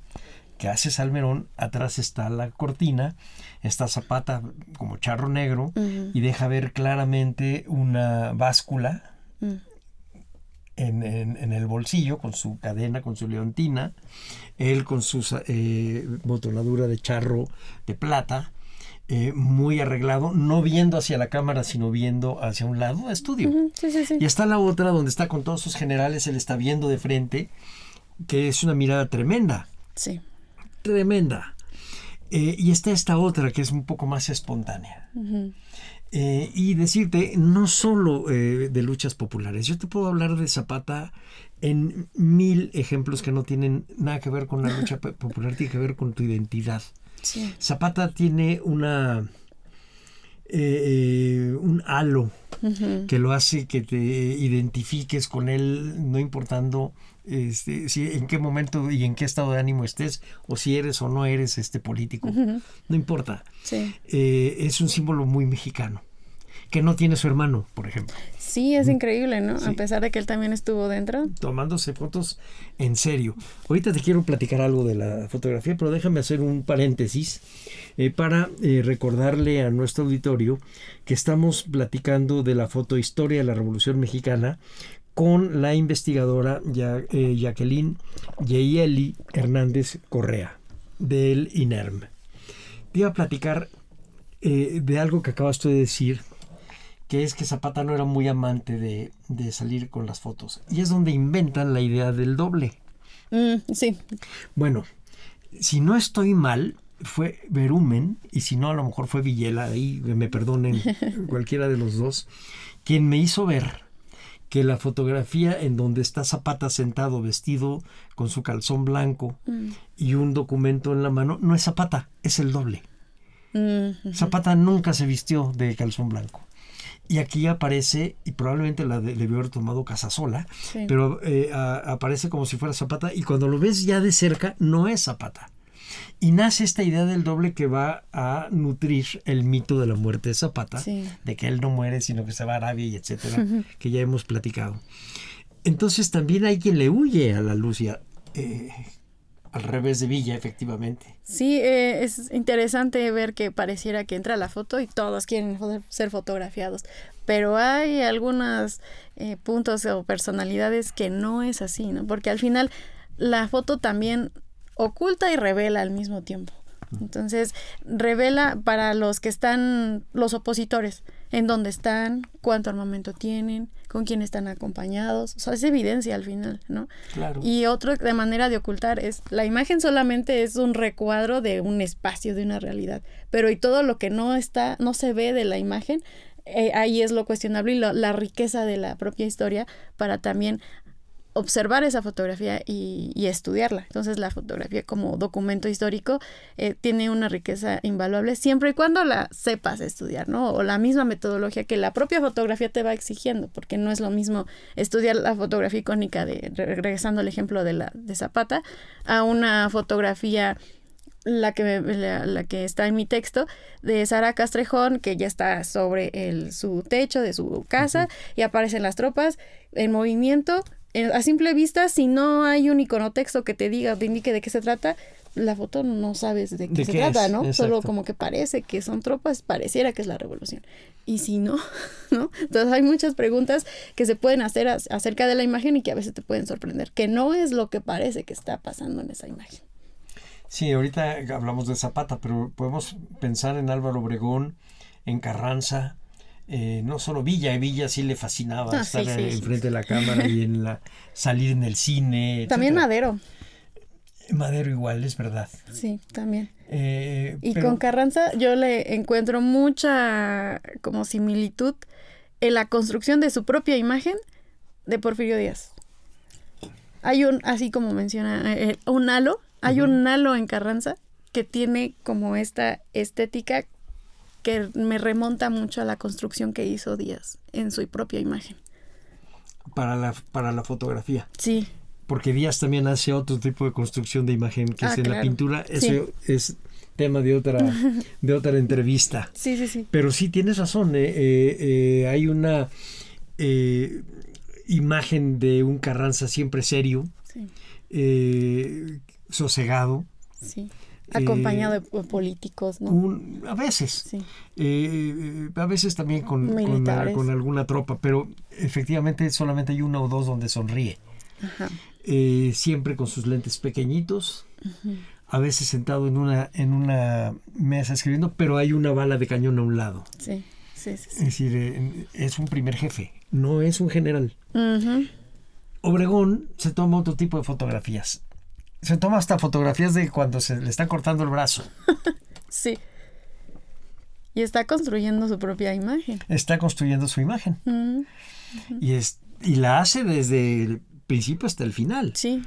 que hace Salmerón. Atrás está la cortina, está Zapata como charro negro, y deja ver claramente una báscula en el bolsillo, con su cadena, con su leontina, él con su botonadura de charro de plata, muy arreglado, no viendo hacia la cámara, sino viendo hacia un lado, estudio. Sí, sí, sí. Y está la otra donde está con todos sus generales, él está viendo de frente, que es una mirada tremenda. Sí. Tremenda. Y está esta otra que es un poco más espontánea. Y decirte, no solo de luchas populares, yo te puedo hablar de Zapata en 1000 ejemplos que no tienen nada que ver con la lucha popular, tiene que ver con tu identidad. Sí. Zapata tiene un halo que lo hace que te identifiques con él, no importando si, en qué momento y en qué estado de ánimo estés, o si eres o no eres político. No importa. Sí. Es un símbolo muy mexicano, que no tiene su hermano, por ejemplo. Sí, es increíble, ¿no? Sí. A pesar de que él también estuvo dentro. Tomándose fotos en serio. Ahorita te quiero platicar algo de la fotografía, pero déjame hacer un paréntesis para recordarle a nuestro auditorio que estamos platicando de la fotohistoria de la Revolución Mexicana con la investigadora Jacqueline Yeyeli Hernández Correa, del INERM. Te iba a platicar de algo que acabas tú de decir, que es que Zapata no era muy amante de salir con las fotos. Y es donde inventan la idea del doble. Sí. Bueno, si no estoy mal, fue Berumen, y si no, a lo mejor fue Villela, ahí me perdonen cualquiera de los dos, quien me hizo ver que la fotografía en donde está Zapata sentado vestido con su calzón blanco y un documento en la mano, no es Zapata, es el doble. Zapata nunca se vistió de calzón blanco. Y aquí aparece, y probablemente la debió haber tomado Casasola, Sí. pero aparece como si fuera Zapata, y cuando lo ves ya de cerca, no es Zapata. Y nace esta idea del doble que va a nutrir el mito de la muerte de Zapata, Sí. de que él no muere, sino que se va a Arabia y etcétera, que ya hemos platicado. Entonces también hay quien le huye a la luz, al revés de Villa, efectivamente. Sí, es interesante ver que pareciera que entra la foto y todos quieren ser fotografiados, pero hay algunos puntos o personalidades que no es así, ¿no? Porque al final la foto también oculta y revela al mismo tiempo. Entonces, revela para los que están, los opositores, en dónde están, cuánto armamento tienen, con quién están acompañados. O sea, es evidencia al final, ¿no? Claro. Y otro de manera de ocultar es, la imagen solamente es un recuadro de un espacio, de una realidad. Pero y todo lo que no está, no se ve de la imagen, ahí es lo cuestionable y la riqueza de la propia historia para también observar esa fotografía y estudiarla. Entonces la fotografía como documento histórico tiene una riqueza invaluable siempre y cuando la sepas estudiar, ¿no? O la misma metodología que la propia fotografía te va exigiendo, porque no es lo mismo estudiar la fotografía icónica regresando al ejemplo de Zapata, a una fotografía la que está en mi texto de Sara Castrejón, que ya está sobre su techo de su casa y aparecen las tropas en movimiento. A simple vista, si no hay un iconotexto que te diga, te indique de qué se trata, la foto no sabes de qué se trata, ¿no? Exacto. Solo como que parece que son tropas, pareciera que es la revolución. Y si no, ¿no? Entonces hay muchas preguntas que se pueden hacer acerca de la imagen y que a veces te pueden sorprender, que no es lo que parece que está pasando en esa imagen. Sí, ahorita hablamos de Zapata, pero podemos pensar en Álvaro Obregón, en Carranza. No solo Villa sí le fascinaba estar enfrente de la cámara y salir en el cine, También etcétera. Madero. Madero igual, es verdad. Sí, también. Y pero con Carranza yo le encuentro mucha como similitud en la construcción de su propia imagen de Porfirio Díaz. Hay así como menciona, un halo, hay un halo en Carranza que tiene como esta estética que me remonta mucho a la construcción que hizo Díaz en su propia imagen. para la fotografía. Sí. Porque Díaz también hace otro tipo de construcción de imagen que es en la pintura. Eso es tema de otra entrevista. Sí, sí, sí. Pero sí tienes razón. Hay una imagen de un Carranza siempre serio, Sí. sosegado. Sí. Acompañado de políticos, ¿no? A veces. Sí. A veces también con alguna tropa, pero efectivamente solamente hay uno o dos donde sonríe. Ajá. Siempre con sus lentes pequeñitos, a veces sentado en una mesa escribiendo, pero hay una bala de cañón a un lado. Sí. Es decir, es un primer jefe, no es un general. Uh-huh. Obregón se toma otro tipo de fotografías. Se toma hasta fotografías de cuando se le está cortando el brazo. Sí. Y está construyendo su propia imagen. Está construyendo su imagen. Uh-huh. Y la hace desde el principio hasta el final. Sí.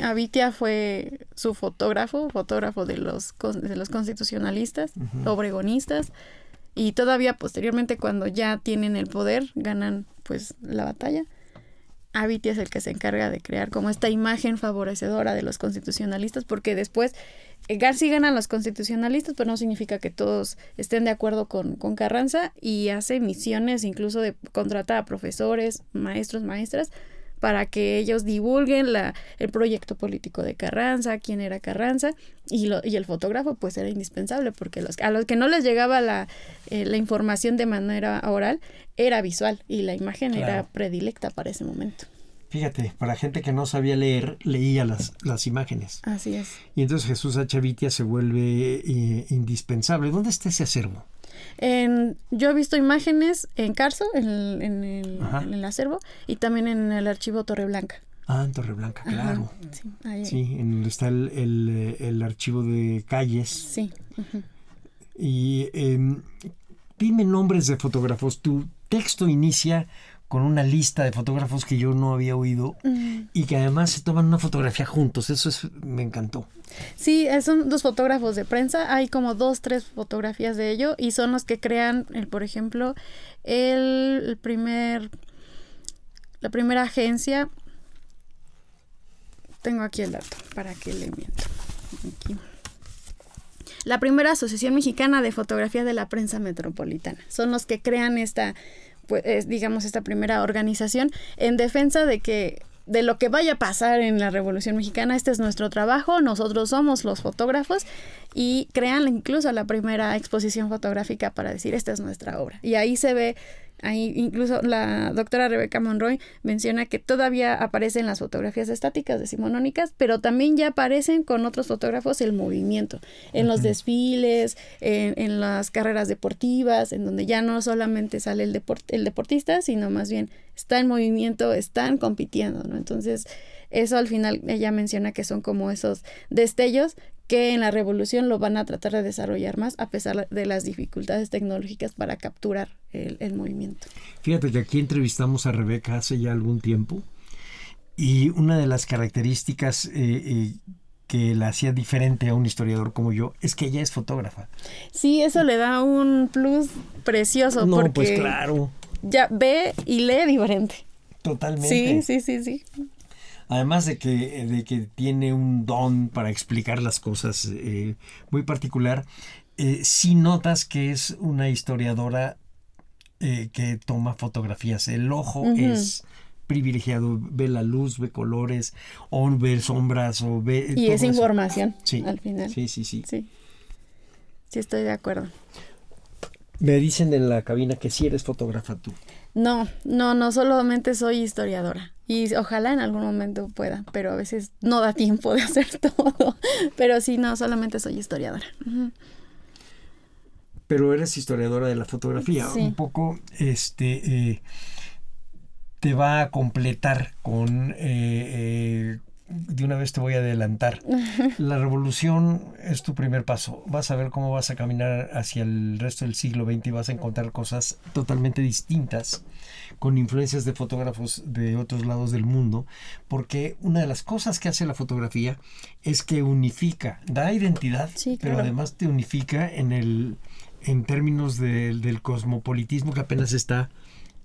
Avitia fue su fotógrafo de los constitucionalistas, obregonistas, y todavía posteriormente, cuando ya tienen el poder, ganan pues la batalla. Avitia es el que se encarga de crear como esta imagen favorecedora de los constitucionalistas, porque después sí ganan los constitucionalistas, pero no significa que todos estén de acuerdo con Carranza, y hace misiones, incluso de contratar a profesores, maestros, maestras, para que ellos divulguen el proyecto político de Carranza, quién era Carranza, y el fotógrafo pues era indispensable, porque a los que no les llegaba la información de manera oral, era visual, y la imagen era predilecta para ese momento. Fíjate, para gente que no sabía leer, leía las imágenes. Así es. Y entonces Jesús H. Avitia se vuelve indispensable. ¿Dónde está ese acervo? Yo he visto imágenes en Carso, en el acervo, y también en el archivo Torreblanca. En Torreblanca, claro. Sí, ahí. Sí, en donde está el archivo de calles. Sí. Uh-huh. Y dime nombres de fotógrafos. Tu texto inicia con una lista de fotógrafos que yo no había oído y que además se toman una fotografía juntos. Eso me encantó. Sí, son 2 fotógrafos de prensa. Hay como 2, 3 fotografías de ello, y son los que crean, por ejemplo, la primera agencia. Tengo aquí el dato para que le miento. Aquí. La primera Asociación Mexicana de Fotografía de la Prensa Metropolitana. Son los que crean esta primera organización en defensa de lo que vaya a pasar en la Revolución Mexicana. Este es nuestro trabajo, nosotros somos los fotógrafos, y crean incluso la primera exposición fotográfica para decir, esta es nuestra obra. Y ahí se ve, incluso la doctora Rebeca Monroy menciona que todavía aparecen las fotografías estáticas decimonónicas, pero también ya aparecen con otros fotógrafos el movimiento, en los desfiles, en las carreras deportivas, en donde ya no solamente sale el deportista, sino más bien está en movimiento, están compitiendo, ¿no? Entonces, eso al final ella menciona que son como esos destellos que en la revolución lo van a tratar de desarrollar más, a pesar de las dificultades tecnológicas para capturar el movimiento. Fíjate que aquí entrevistamos a Rebeca hace ya algún tiempo, y una de las características que la hacía diferente a un historiador como yo es que ella es fotógrafa. Sí, eso le da un plus precioso. No, porque pues claro. Ya ve y lee diferente. Totalmente. Sí. Además de que tiene un don para explicar las cosas muy particular, sí notas que es una historiadora que toma fotografías. El ojo es privilegiado, ve la luz, ve colores, o ve sombras, o ve... Y es información, sí, al final. Sí. Sí, estoy de acuerdo. Me dicen en la cabina que sí eres fotógrafa tú. No, solamente soy historiadora, y ojalá en algún momento pueda, pero a veces no da tiempo de hacer todo, pero sí, no, solamente soy historiadora. Uh-huh. Pero eres historiadora de la fotografía, sí. Un poco te va a completar con... de una vez te voy a adelantar. La revolución es tu primer paso. Vas a ver cómo vas a caminar hacia el resto del siglo XX y vas a encontrar cosas totalmente distintas, con influencias de fotógrafos de otros lados del mundo, porque una de las cosas que hace la fotografía es que unifica, da identidad, sí, claro. Pero además te unifica en términos del cosmopolitismo que apenas está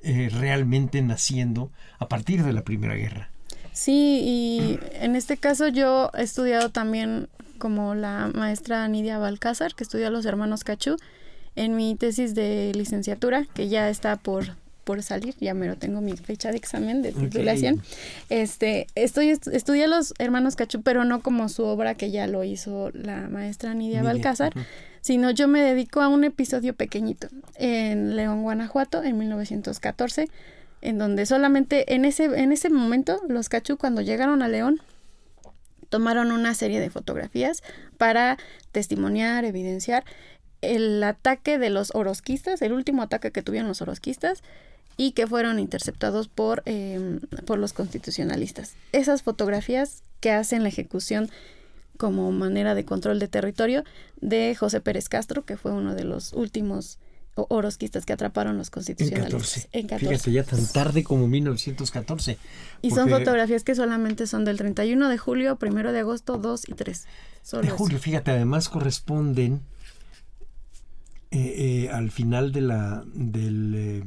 realmente naciendo a partir de la Primera Guerra. Sí, y en este caso yo he estudiado también como la maestra Nidia Balcázar, que estudió a los hermanos Cachú, en mi tesis de licenciatura, que ya está por salir, ya me lo tengo mi fecha de examen de titulación. Okay. Estudié a los hermanos Cachú, pero no como su obra, que ya lo hizo la maestra Nidia Balcázar, sino yo me dedico a un episodio pequeñito en León, Guanajuato, en 1914, en donde solamente en ese momento los Cachú, cuando llegaron a León, tomaron una serie de fotografías para testimoniar, evidenciar el ataque de los orosquistas, el último ataque que tuvieron los orosquistas y que fueron interceptados por los constitucionalistas. Esas fotografías que hacen la ejecución como manera de control de territorio de José Pérez Castro, que fue uno de los últimos orosquistas que atraparon los constitucionalistas. En 14. Fíjate, ya tan tarde como 1914. Y son fotografías que solamente son del 31 de julio, 1 de agosto, 2 y 3. De julio, fíjate, además corresponden al final del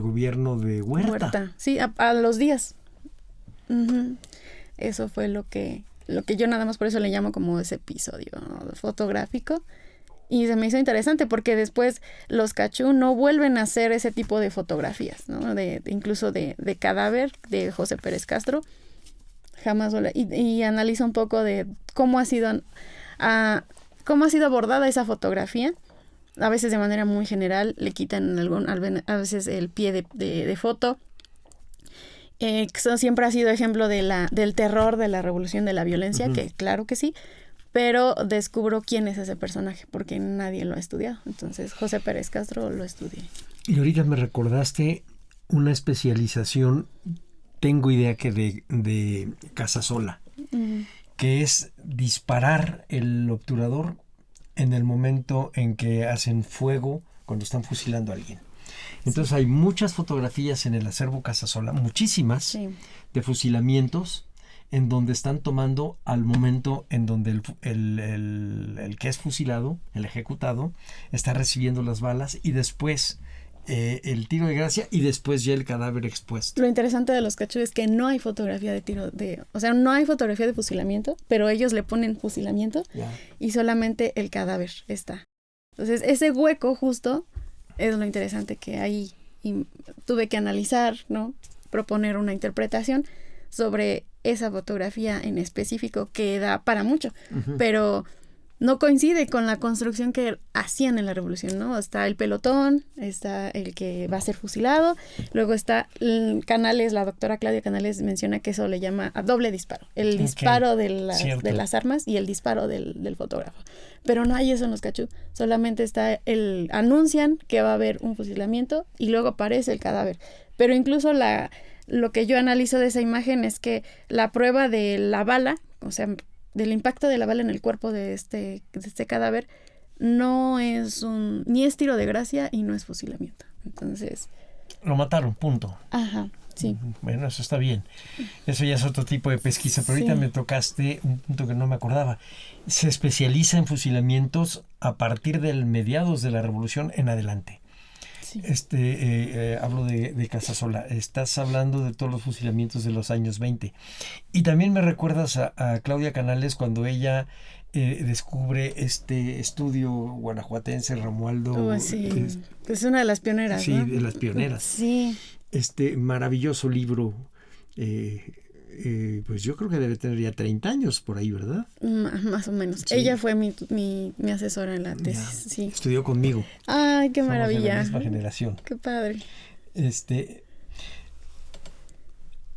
gobierno de Huerta. Sí, a los días. Uh-huh. Eso fue lo que yo nada más por eso le llamo como ese episodio, ¿no?, fotográfico. Y se me hizo interesante porque después los cachú no vuelven a hacer ese tipo de fotografías, ¿no? Incluso de cadáver de José Pérez Castro. Jamás y analiza un poco de cómo ha sido abordada esa fotografía. A veces de manera muy general le quitan a veces el pie de foto. Eso siempre ha sido ejemplo del terror, de la revolución, de la violencia, que claro que sí, pero descubro quién es ese personaje, porque nadie lo ha estudiado. Entonces, José Pérez Castro lo estudié. Y ahorita me recordaste una especialización, tengo idea que de Casasola, que es disparar el obturador en el momento en que hacen fuego cuando están fusilando a alguien. Entonces hay muchas fotografías en el acervo Casasola, muchísimas, de fusilamientos, en donde están tomando al momento en donde el que es fusilado, el ejecutado, está recibiendo las balas y después el tiro de gracia y después ya el cadáver expuesto. Lo interesante de los cachú es que no hay fotografía no hay fotografía de fusilamiento, pero ellos le ponen fusilamiento y solamente el cadáver está. Entonces ese hueco justo es lo interesante que ahí tuve que analizar, ¿no? Proponer una interpretación sobre esa fotografía en específico que da para mucho, pero no coincide con la construcción que hacían en la revolución, ¿no? Está el pelotón, está el que va a ser fusilado, luego está Canales, la doctora Claudia Canales menciona que eso le llama a doble disparo, el disparo de las armas y el disparo del fotógrafo, pero no hay eso en los cachú, solamente está anuncian que va a haber un fusilamiento y luego aparece el cadáver, pero incluso lo que yo analizo de esa imagen es que la prueba de la bala, o sea, del impacto de la bala en el cuerpo de este cadáver, no es ni es tiro de gracia y no es fusilamiento. Entonces... Lo mataron, punto. Ajá, sí. Bueno, eso está bien. Eso ya es otro tipo de pesquisa, pero ahorita me tocaste un punto que no me acordaba. Se especializa en fusilamientos a partir del mediados de la Revolución en adelante. Sí. Hablo de Casasola. Estás hablando de todos los fusilamientos de los años 20. Y también me recuerdas a Claudia Canales cuando ella descubre este estudio guanajuatense, Romualdo. Sí. Es una de las pioneras, sí, ¿no? de las pioneras. Sí. Este maravilloso libro. Pues yo creo que debe tener ya 30 años por ahí, ¿verdad? Más o menos. Sí. Ella fue mi asesora en la tesis, sí. Estudió conmigo. ¡Ay, qué maravilla! Somos de la misma generación. ¡Qué padre!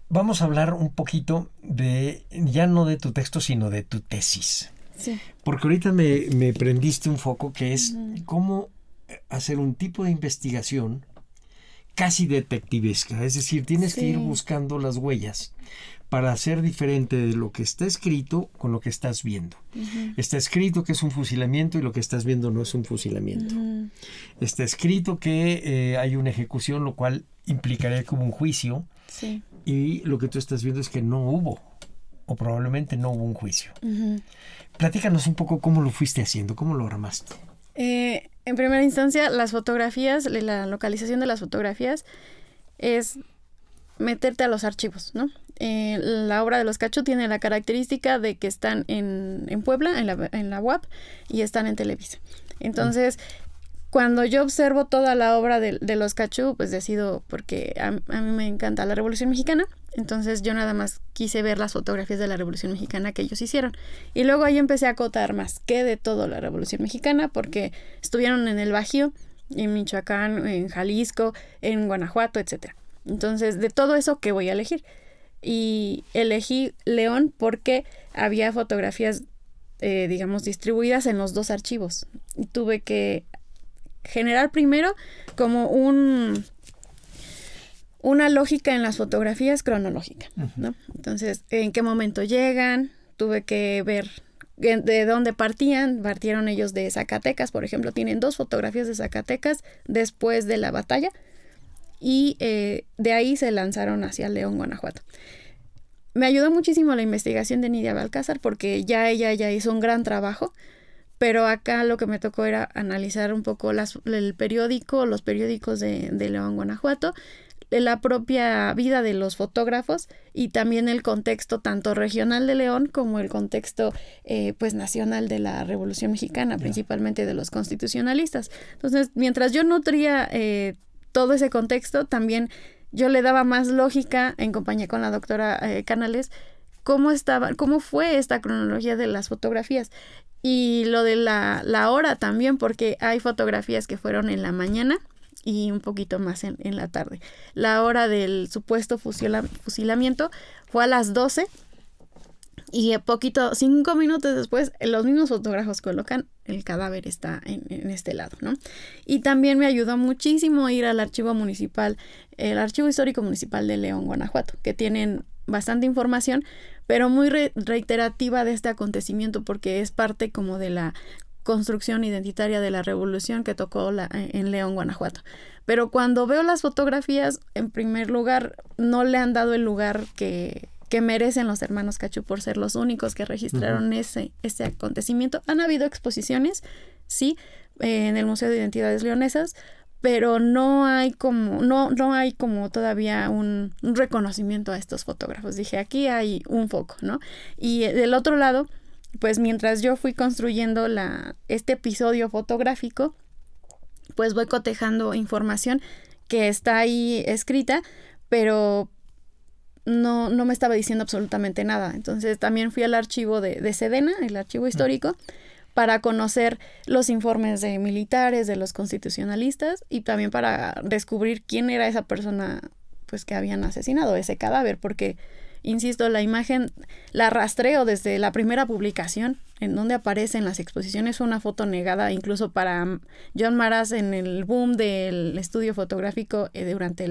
Vamos a hablar un poquito ya no de tu texto, sino de tu tesis. Sí. Porque ahorita me prendiste un foco que es cómo hacer un tipo de investigación casi detectivesca. Es decir, tienes que ir buscando las huellas para hacer diferente de lo que está escrito con lo que estás viendo. Está escrito que es un fusilamiento y lo que estás viendo no es un fusilamiento. Está escrito que hay una ejecución, lo cual implicaría como un juicio. Sí. Y lo que tú estás viendo es que no hubo, o probablemente no hubo un juicio. Platícanos un poco cómo lo fuiste haciendo, cómo lo armaste. En primera instancia, las fotografías, la localización de las fotografías es meterte a los archivos, ¿no? La obra de los cachú tiene la característica de que están en Puebla, en la UAP, y están en Televisa. Entonces, cuando yo observo toda la obra de los cachú, pues decido, porque a mí me encanta la Revolución Mexicana, entonces yo nada más quise ver las fotografías de la Revolución Mexicana que ellos hicieron. Y luego ahí empecé a acotar más que de todo la Revolución Mexicana, porque estuvieron en el Bajío, en Michoacán, en Jalisco, en Guanajuato, etc. Entonces, de todo eso, ¿qué voy a elegir? Y elegí León porque había fotografías, digamos, distribuidas en los 2 archivos. Y tuve que generar primero como una lógica en las fotografías cronológica, ¿no? Entonces, ¿en qué momento llegan? Tuve que ver de dónde partieron ellos de Zacatecas, por ejemplo, tienen 2 fotografías de Zacatecas después de la batalla, y de ahí se lanzaron hacia León, Guanajuato. Me ayudó muchísimo la investigación de Nidia Balcázar, porque ella hizo un gran trabajo, pero acá lo que me tocó era analizar un poco los periódicos de León, Guanajuato, la propia vida de los fotógrafos y también el contexto tanto regional de León como el contexto pues nacional de la Revolución Mexicana, principalmente de los constitucionalistas. Entonces, mientras yo nutría todo ese contexto, también yo le daba más lógica en compañía con la doctora Canales, cómo fue esta cronología de las fotografías. Y lo de la hora también, porque hay fotografías que fueron en la mañana y un poquito más en la tarde. La hora del supuesto fusilamiento fue a las 12 y 5 minutos después los mismos fotógrafos colocan el cadáver está en este lado, ¿no? Y también me ayudó muchísimo ir al archivo municipal, el Archivo Histórico Municipal de León, Guanajuato, que tienen bastante información, pero muy reiterativa de este acontecimiento, porque es parte como de la construcción identitaria de la revolución que tocó en León, Guanajuato. Pero cuando veo las fotografías, en primer lugar, no le han dado el lugar que merecen los hermanos Cachú por ser los únicos que registraron ese acontecimiento. Han habido exposiciones, sí, en el Museo de Identidades Leonesas, pero no hay como todavía un reconocimiento a estos fotógrafos. Dije, aquí hay un foco, ¿no? Y del otro lado, pues mientras yo fui construyendo este episodio fotográfico, pues voy cotejando información que está ahí escrita, pero no me estaba diciendo absolutamente nada. Entonces también fui al archivo de Sedena, el archivo histórico, para conocer los informes de militares, de los constitucionalistas, y también para descubrir quién era esa persona pues que habían asesinado, ese cadáver, porque insisto, la imagen la rastreo desde la primera publicación, en donde aparece en las exposiciones una foto negada, incluso para John Maras en el boom del estudio fotográfico durante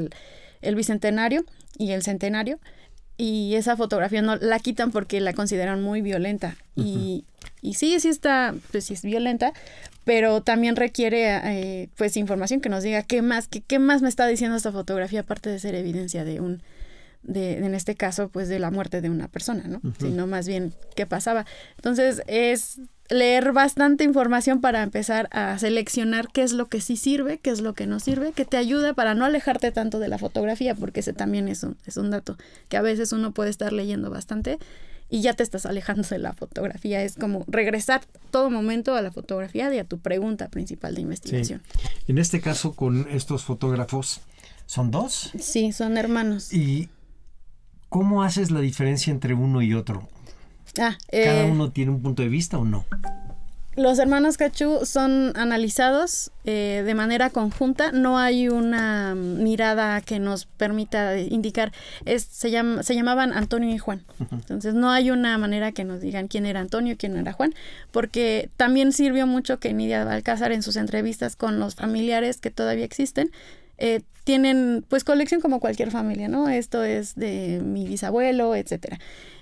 el Bicentenario y el Centenario, y esa fotografía no la quitan porque la consideran muy violenta. Y sí está, pues sí es violenta, pero también requiere pues información que nos diga qué más me está diciendo esta fotografía, aparte de ser evidencia en este caso, pues de la muerte de una persona, ¿no? Sino más bien qué pasaba. Entonces es leer bastante información para empezar a seleccionar qué es lo que sí sirve, qué es lo que no sirve, que te ayuda para no alejarte tanto de la fotografía, porque ese también es un dato que a veces uno puede estar leyendo bastante y ya te estás alejando de la fotografía. Es como regresar todo momento a la fotografía y a tu pregunta principal de investigación. Sí. En este caso, con estos fotógrafos, ¿son 2? Sí, son hermanos. ¿Y cómo haces la diferencia entre uno y otro? ¿Cada uno tiene un punto de vista o no? Los hermanos Cachú son analizados de manera conjunta. No hay una mirada que nos permita indicar. Se llamaban Antonio y Juan. Entonces no hay una manera que nos digan quién era Antonio y quién era Juan, porque también sirvió mucho que Nidia Balcázar en sus entrevistas con los familiares que todavía existen, tienen pues colección como cualquier familia, ¿no? Esto es de mi bisabuelo, etcétera.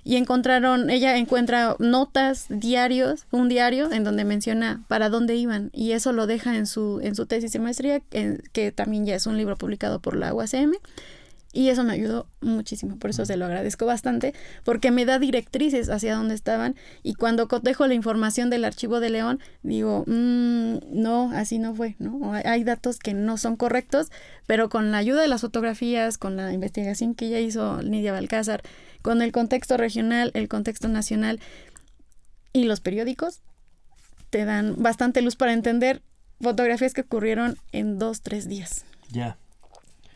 Y ella encuentra notas, un diario en donde menciona para dónde iban, y eso lo deja en su tesis de maestría, que también ya es un libro publicado por la UACM, y eso me ayudó muchísimo, por eso se lo agradezco bastante, porque me da directrices hacia dónde estaban, y cuando cotejo la información del archivo de León, digo, no, así no fue, ¿no? Hay datos que no son correctos, pero con la ayuda de las fotografías, con la investigación que ya hizo Nidia Balcázar, con el contexto regional, el contexto nacional y los periódicos, te dan bastante luz para entender fotografías que ocurrieron en 2-3 días. Ya.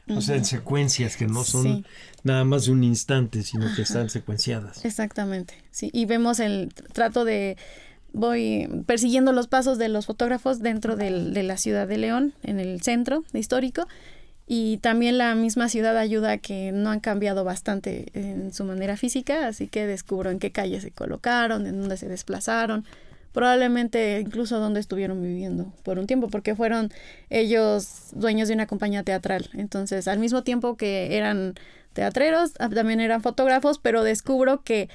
O sea, en secuencias que no son nada más de un instante, sino que están secuenciadas. Exactamente, sí. Y vemos voy persiguiendo los pasos de los fotógrafos dentro de la ciudad de León, en el centro histórico, Y también la misma ciudad ayuda a que no han cambiado bastante en su manera física, así que descubro en qué calles se colocaron, en dónde se desplazaron, probablemente incluso dónde estuvieron viviendo por un tiempo, porque fueron ellos dueños de una compañía teatral. Entonces, al mismo tiempo que eran teatreros, también eran fotógrafos, pero descubro que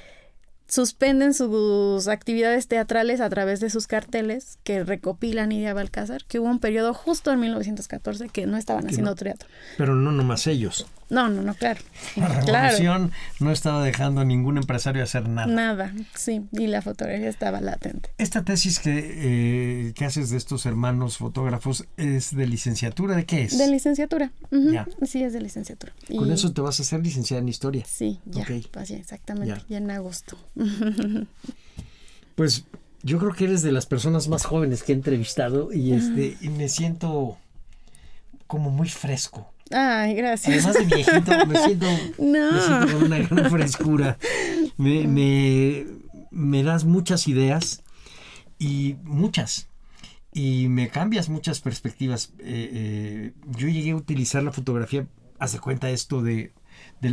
suspenden sus actividades teatrales a través de sus carteles que recopilan Nidia Balcázar, que hubo un periodo justo en 1914 que no estaban haciendo teatro. Pero no nomás ellos. No, claro. La revolución no estaba dejando a ningún empresario hacer nada. Nada, sí, y la fotografía estaba latente. Esta tesis que haces de estos hermanos fotógrafos es de licenciatura, ¿de qué es? De licenciatura. Uh-huh. Ya. Sí, es de licenciatura. Con eso te vas a hacer licenciada en historia. Sí, ya, Okay. pues ya, exactamente, ya en agosto. Pues yo creo que eres de las personas más jóvenes que he entrevistado y me siento como muy fresco. Ay, gracias. Además de viejito, me siento con una gran frescura. Me das muchas ideas y me cambias muchas perspectivas. Yo llegué a utilizar la fotografía, haz de cuenta esto del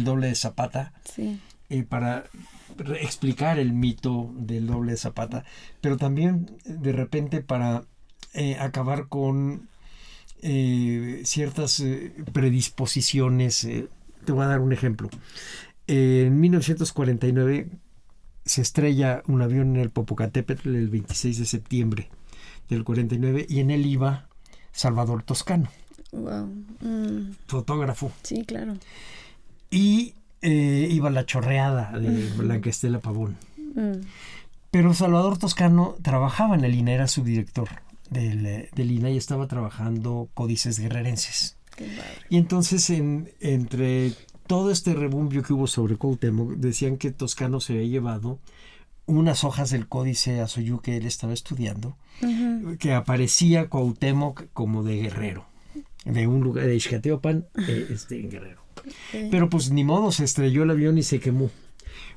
doble de Zapata, sí. Para explicar el mito del doble de Zapata, pero también de repente para acabar con ciertas predisposiciones. Te voy a dar un ejemplo. En 1949 se estrella un avión en el Popocatépetl el 26 de septiembre del 49 y en él iba Salvador Toscano, wow. Fotógrafo. Sí, claro. Y iba La Chorreada de Blanca Estela Pavón. Pero Salvador Toscano trabajaba en el INA, era subdirector del INA y estaba trabajando Códices Guerrerenses. Y entonces entre todo este rebumbio que hubo sobre Cuauhtémoc, decían que Toscano se había llevado unas hojas del Códice Azoyú que él estaba estudiando, que aparecía Cuauhtémoc como de guerrero, de un lugar de Ixcateopan, en Guerrero. Pero pues ni modo, se estrelló el avión y se quemó.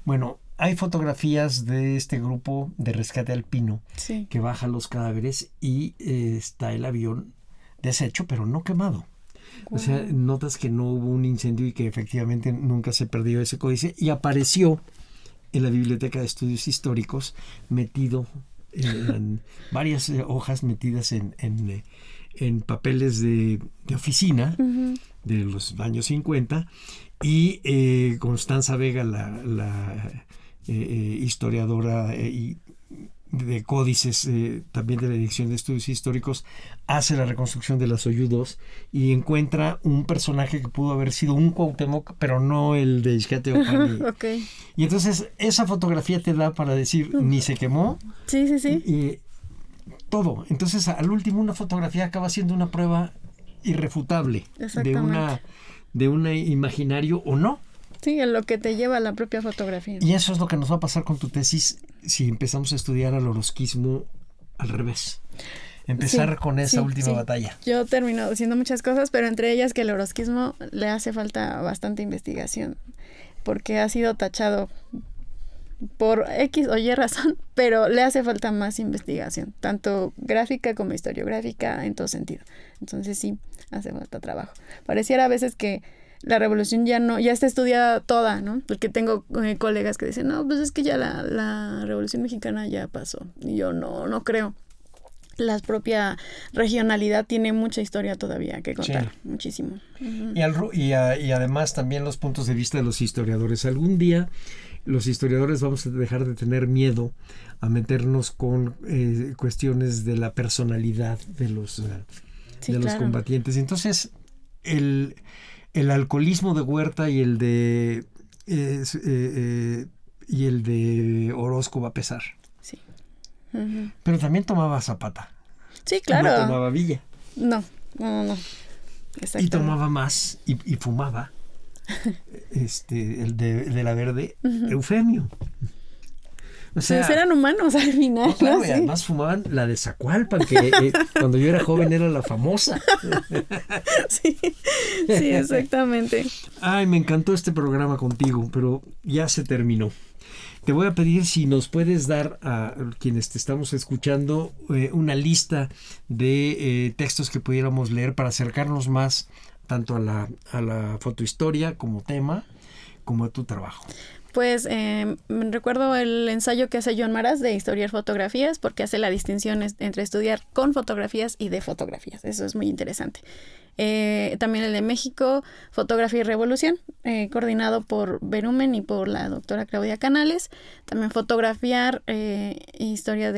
Bueno, hay fotografías de este grupo de rescate alpino que baja los cadáveres y está el avión deshecho, pero no quemado. Wow. O sea, notas que no hubo un incendio y que efectivamente nunca se perdió ese códice y apareció en la Biblioteca de Estudios Históricos metido en varias hojas metidas en papeles de oficina de los años 50 y Constanza Vega, la historiadora de códices, también de la Dirección de Estudios Históricos, hace la reconstrucción de la Azoyú 2 y encuentra un personaje que pudo haber sido un Cuauhtémoc, pero no el de Ixcateopan. Okay. Y entonces esa fotografía te da para decir, ni se quemó. Sí. Y todo. Entonces, al último, una fotografía acaba siendo una prueba irrefutable de un imaginario o no. Sí, en lo que te lleva la propia fotografía. Y eso es lo que nos va a pasar con tu tesis si empezamos a estudiar al orozquismo al revés. Empezar con esa última batalla. Yo termino haciendo muchas cosas, pero entre ellas que el orozquismo le hace falta bastante investigación, porque ha sido tachado por X o Y razón, pero le hace falta más investigación, tanto gráfica como historiográfica, en todo sentido. Entonces sí, hace falta trabajo. Pareciera a veces que la revolución ya está estudiada toda, ¿no? Porque tengo colegas que dicen, no, pues es que ya la revolución mexicana ya pasó. Y yo no creo. La propia regionalidad tiene mucha historia todavía que contar, muchísimo. Y además también los puntos de vista de los historiadores. Algún día los historiadores vamos a dejar de tener miedo a meternos con cuestiones de la personalidad de los combatientes. Entonces, el alcoholismo de Huerta y el de Orozco va a pesar. Sí. Pero también tomaba Zapata. Sí, claro. No tomaba Villa. No. Y tomaba más y fumaba. El de la Verde, Eufemio. O sea, eran humanos al final. No, claro, y además fumaban la de Zacualpan, que cuando yo era joven era la famosa. Sí, exactamente. Ay, me encantó este programa contigo, pero ya se terminó. Te voy a pedir si nos puedes dar a quienes te estamos escuchando una lista de textos que pudiéramos leer para acercarnos más tanto a la fotohistoria como tema, como a tu trabajo? Pues recuerdo el ensayo que hace John Maras de historiar fotografías, porque hace la distinción entre estudiar con fotografías y de fotografías. Eso es muy interesante. También el de México, Fotografía y Revolución, coordinado por Berumen y por la doctora Claudia Canales. También historiar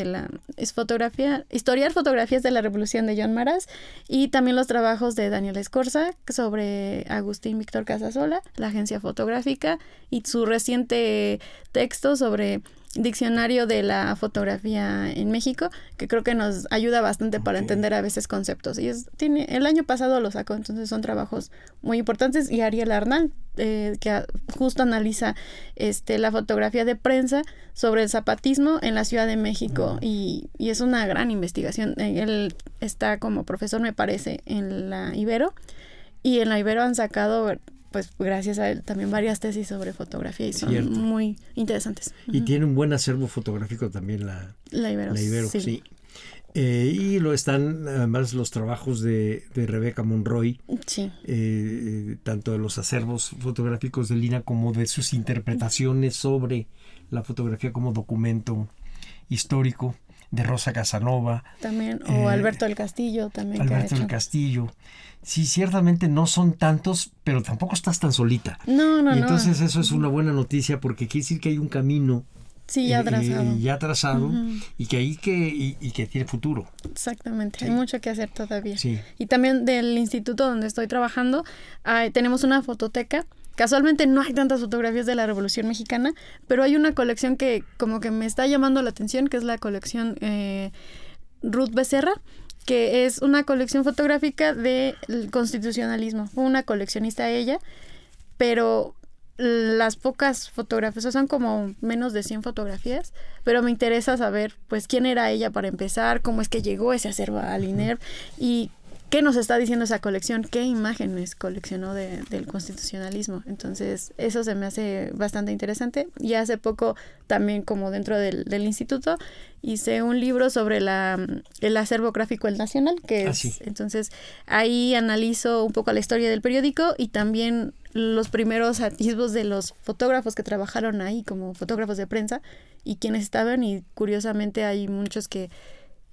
fotografías de la Revolución de John Maras, y también los trabajos de Daniel Escorza sobre Agustín Víctor Casasola, la agencia fotográfica, y su reciente texto sobre diccionario de la fotografía en México, que creo que nos ayuda bastante para entender a veces conceptos. Y el año pasado lo sacó, entonces son trabajos muy importantes. Y Ariel Arnal, que justo analiza la fotografía de prensa sobre el zapatismo en la Ciudad de México, y es una gran investigación. Él está como profesor, me parece, en la Ibero, y en la Ibero han sacado, pues gracias a él, también varias tesis sobre fotografía, y son muy interesantes. Y tiene un buen acervo fotográfico también la Ibero, sí. Y lo están además los trabajos de Rebeca Monroy, sí. Tanto de los acervos fotográficos de Lina como de sus interpretaciones sobre la fotografía como documento histórico, de Rosa Casanova. También, o Alberto del Castillo también. Alberto del Castillo. Sí, ciertamente no son tantos, pero tampoco estás tan solita. No. Y entonces eso es una buena noticia, porque quiere decir que hay un camino ya trazado, y que tiene futuro. Exactamente, Sí. hay mucho que hacer todavía. Sí. Y también del instituto donde estoy trabajando, tenemos una fototeca. Casualmente no hay tantas fotografías de la Revolución Mexicana, pero hay una colección que como que me está llamando la atención, que es la colección Ruth Becerra, que es una colección fotográfica del constitucionalismo. Fue una coleccionista ella, pero las pocas fotografías, o sea, son como menos de 100 fotografías, pero me interesa saber, pues, quién era ella para empezar, cómo es que llegó ese acervo al INER, y qué nos está diciendo esa colección, qué imágenes coleccionó del constitucionalismo. Entonces, eso se me hace bastante interesante. Y hace poco, también como dentro del instituto, hice un libro sobre el acervo gráfico El Nacional, que es, entonces, ahí analizo un poco la historia del periódico y también los primeros atisbos de los fotógrafos que trabajaron ahí como fotógrafos de prensa y quienes estaban, y curiosamente hay muchos que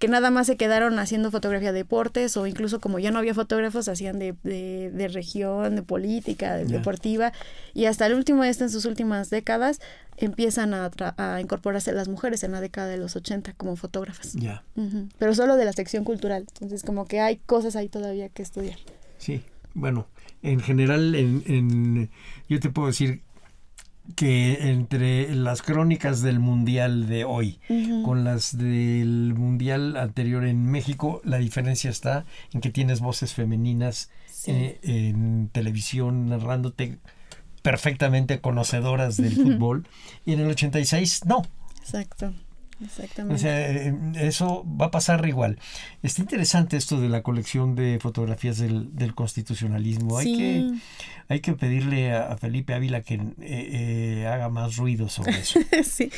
nada más se quedaron haciendo fotografía de deportes, o incluso como ya no había fotógrafos, hacían de región, de política, deportiva, y hasta el último, en sus últimas décadas, empiezan a incorporarse las mujeres en la década de los 80 como fotógrafas. Pero solo de la sección cultural, entonces como que hay cosas ahí todavía que estudiar. Sí, bueno, en general, yo te puedo decir que entre las crónicas del Mundial de hoy con las del Mundial anterior en México, la diferencia está en que tienes voces femeninas en televisión narrándote, perfectamente conocedoras del fútbol, y en el 86 no. Exactamente. O sea, eso va a pasar igual. Está interesante esto de la colección de fotografías del constitucionalismo. Sí. Hay que pedirle a Felipe Ávila que haga más ruido sobre eso. Sí.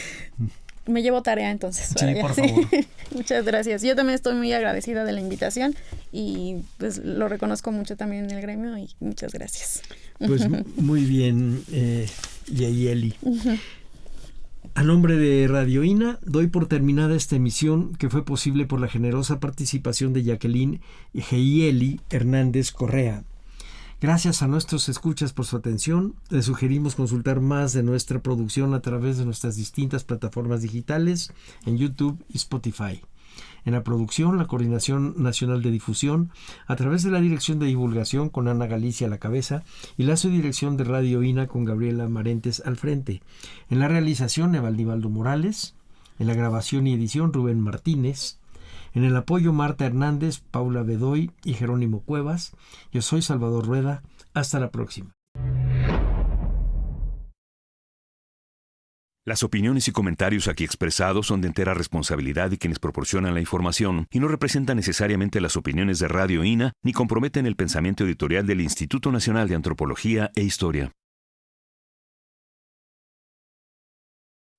Me llevo tarea entonces. Sí, por favor. Muchas gracias. Yo también estoy muy agradecida de la invitación, y pues lo reconozco mucho también en el gremio, y muchas gracias. Pues muy bien, Yayeli. A nombre de Radio INA, doy por terminada esta emisión, que fue posible por la generosa participación de Jacqueline Yayeli Hernández Correa. Gracias a nuestros escuchas por su atención. Les sugerimos consultar más de nuestra producción a través de nuestras distintas plataformas digitales en YouTube y Spotify. En la producción, la Coordinación Nacional de Difusión, a través de la Dirección de Divulgación con Ana Galicia a la cabeza, y la subdirección de Radio INA con Gabriela Marentes al frente. En la realización, Evaldivaldo Morales. En la grabación y edición, Rubén Martínez. En el apoyo, Marta Hernández, Paula Bedoy y Jerónimo Cuevas. Yo soy Salvador Rueda. Hasta la próxima. Las opiniones y comentarios aquí expresados son de entera responsabilidad de quienes proporcionan la información y no representan necesariamente las opiniones de Radio INA ni comprometen el pensamiento editorial del Instituto Nacional de Antropología e Historia.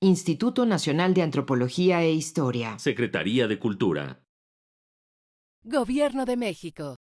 Instituto Nacional de Antropología e Historia. Secretaría de Cultura. Gobierno de México.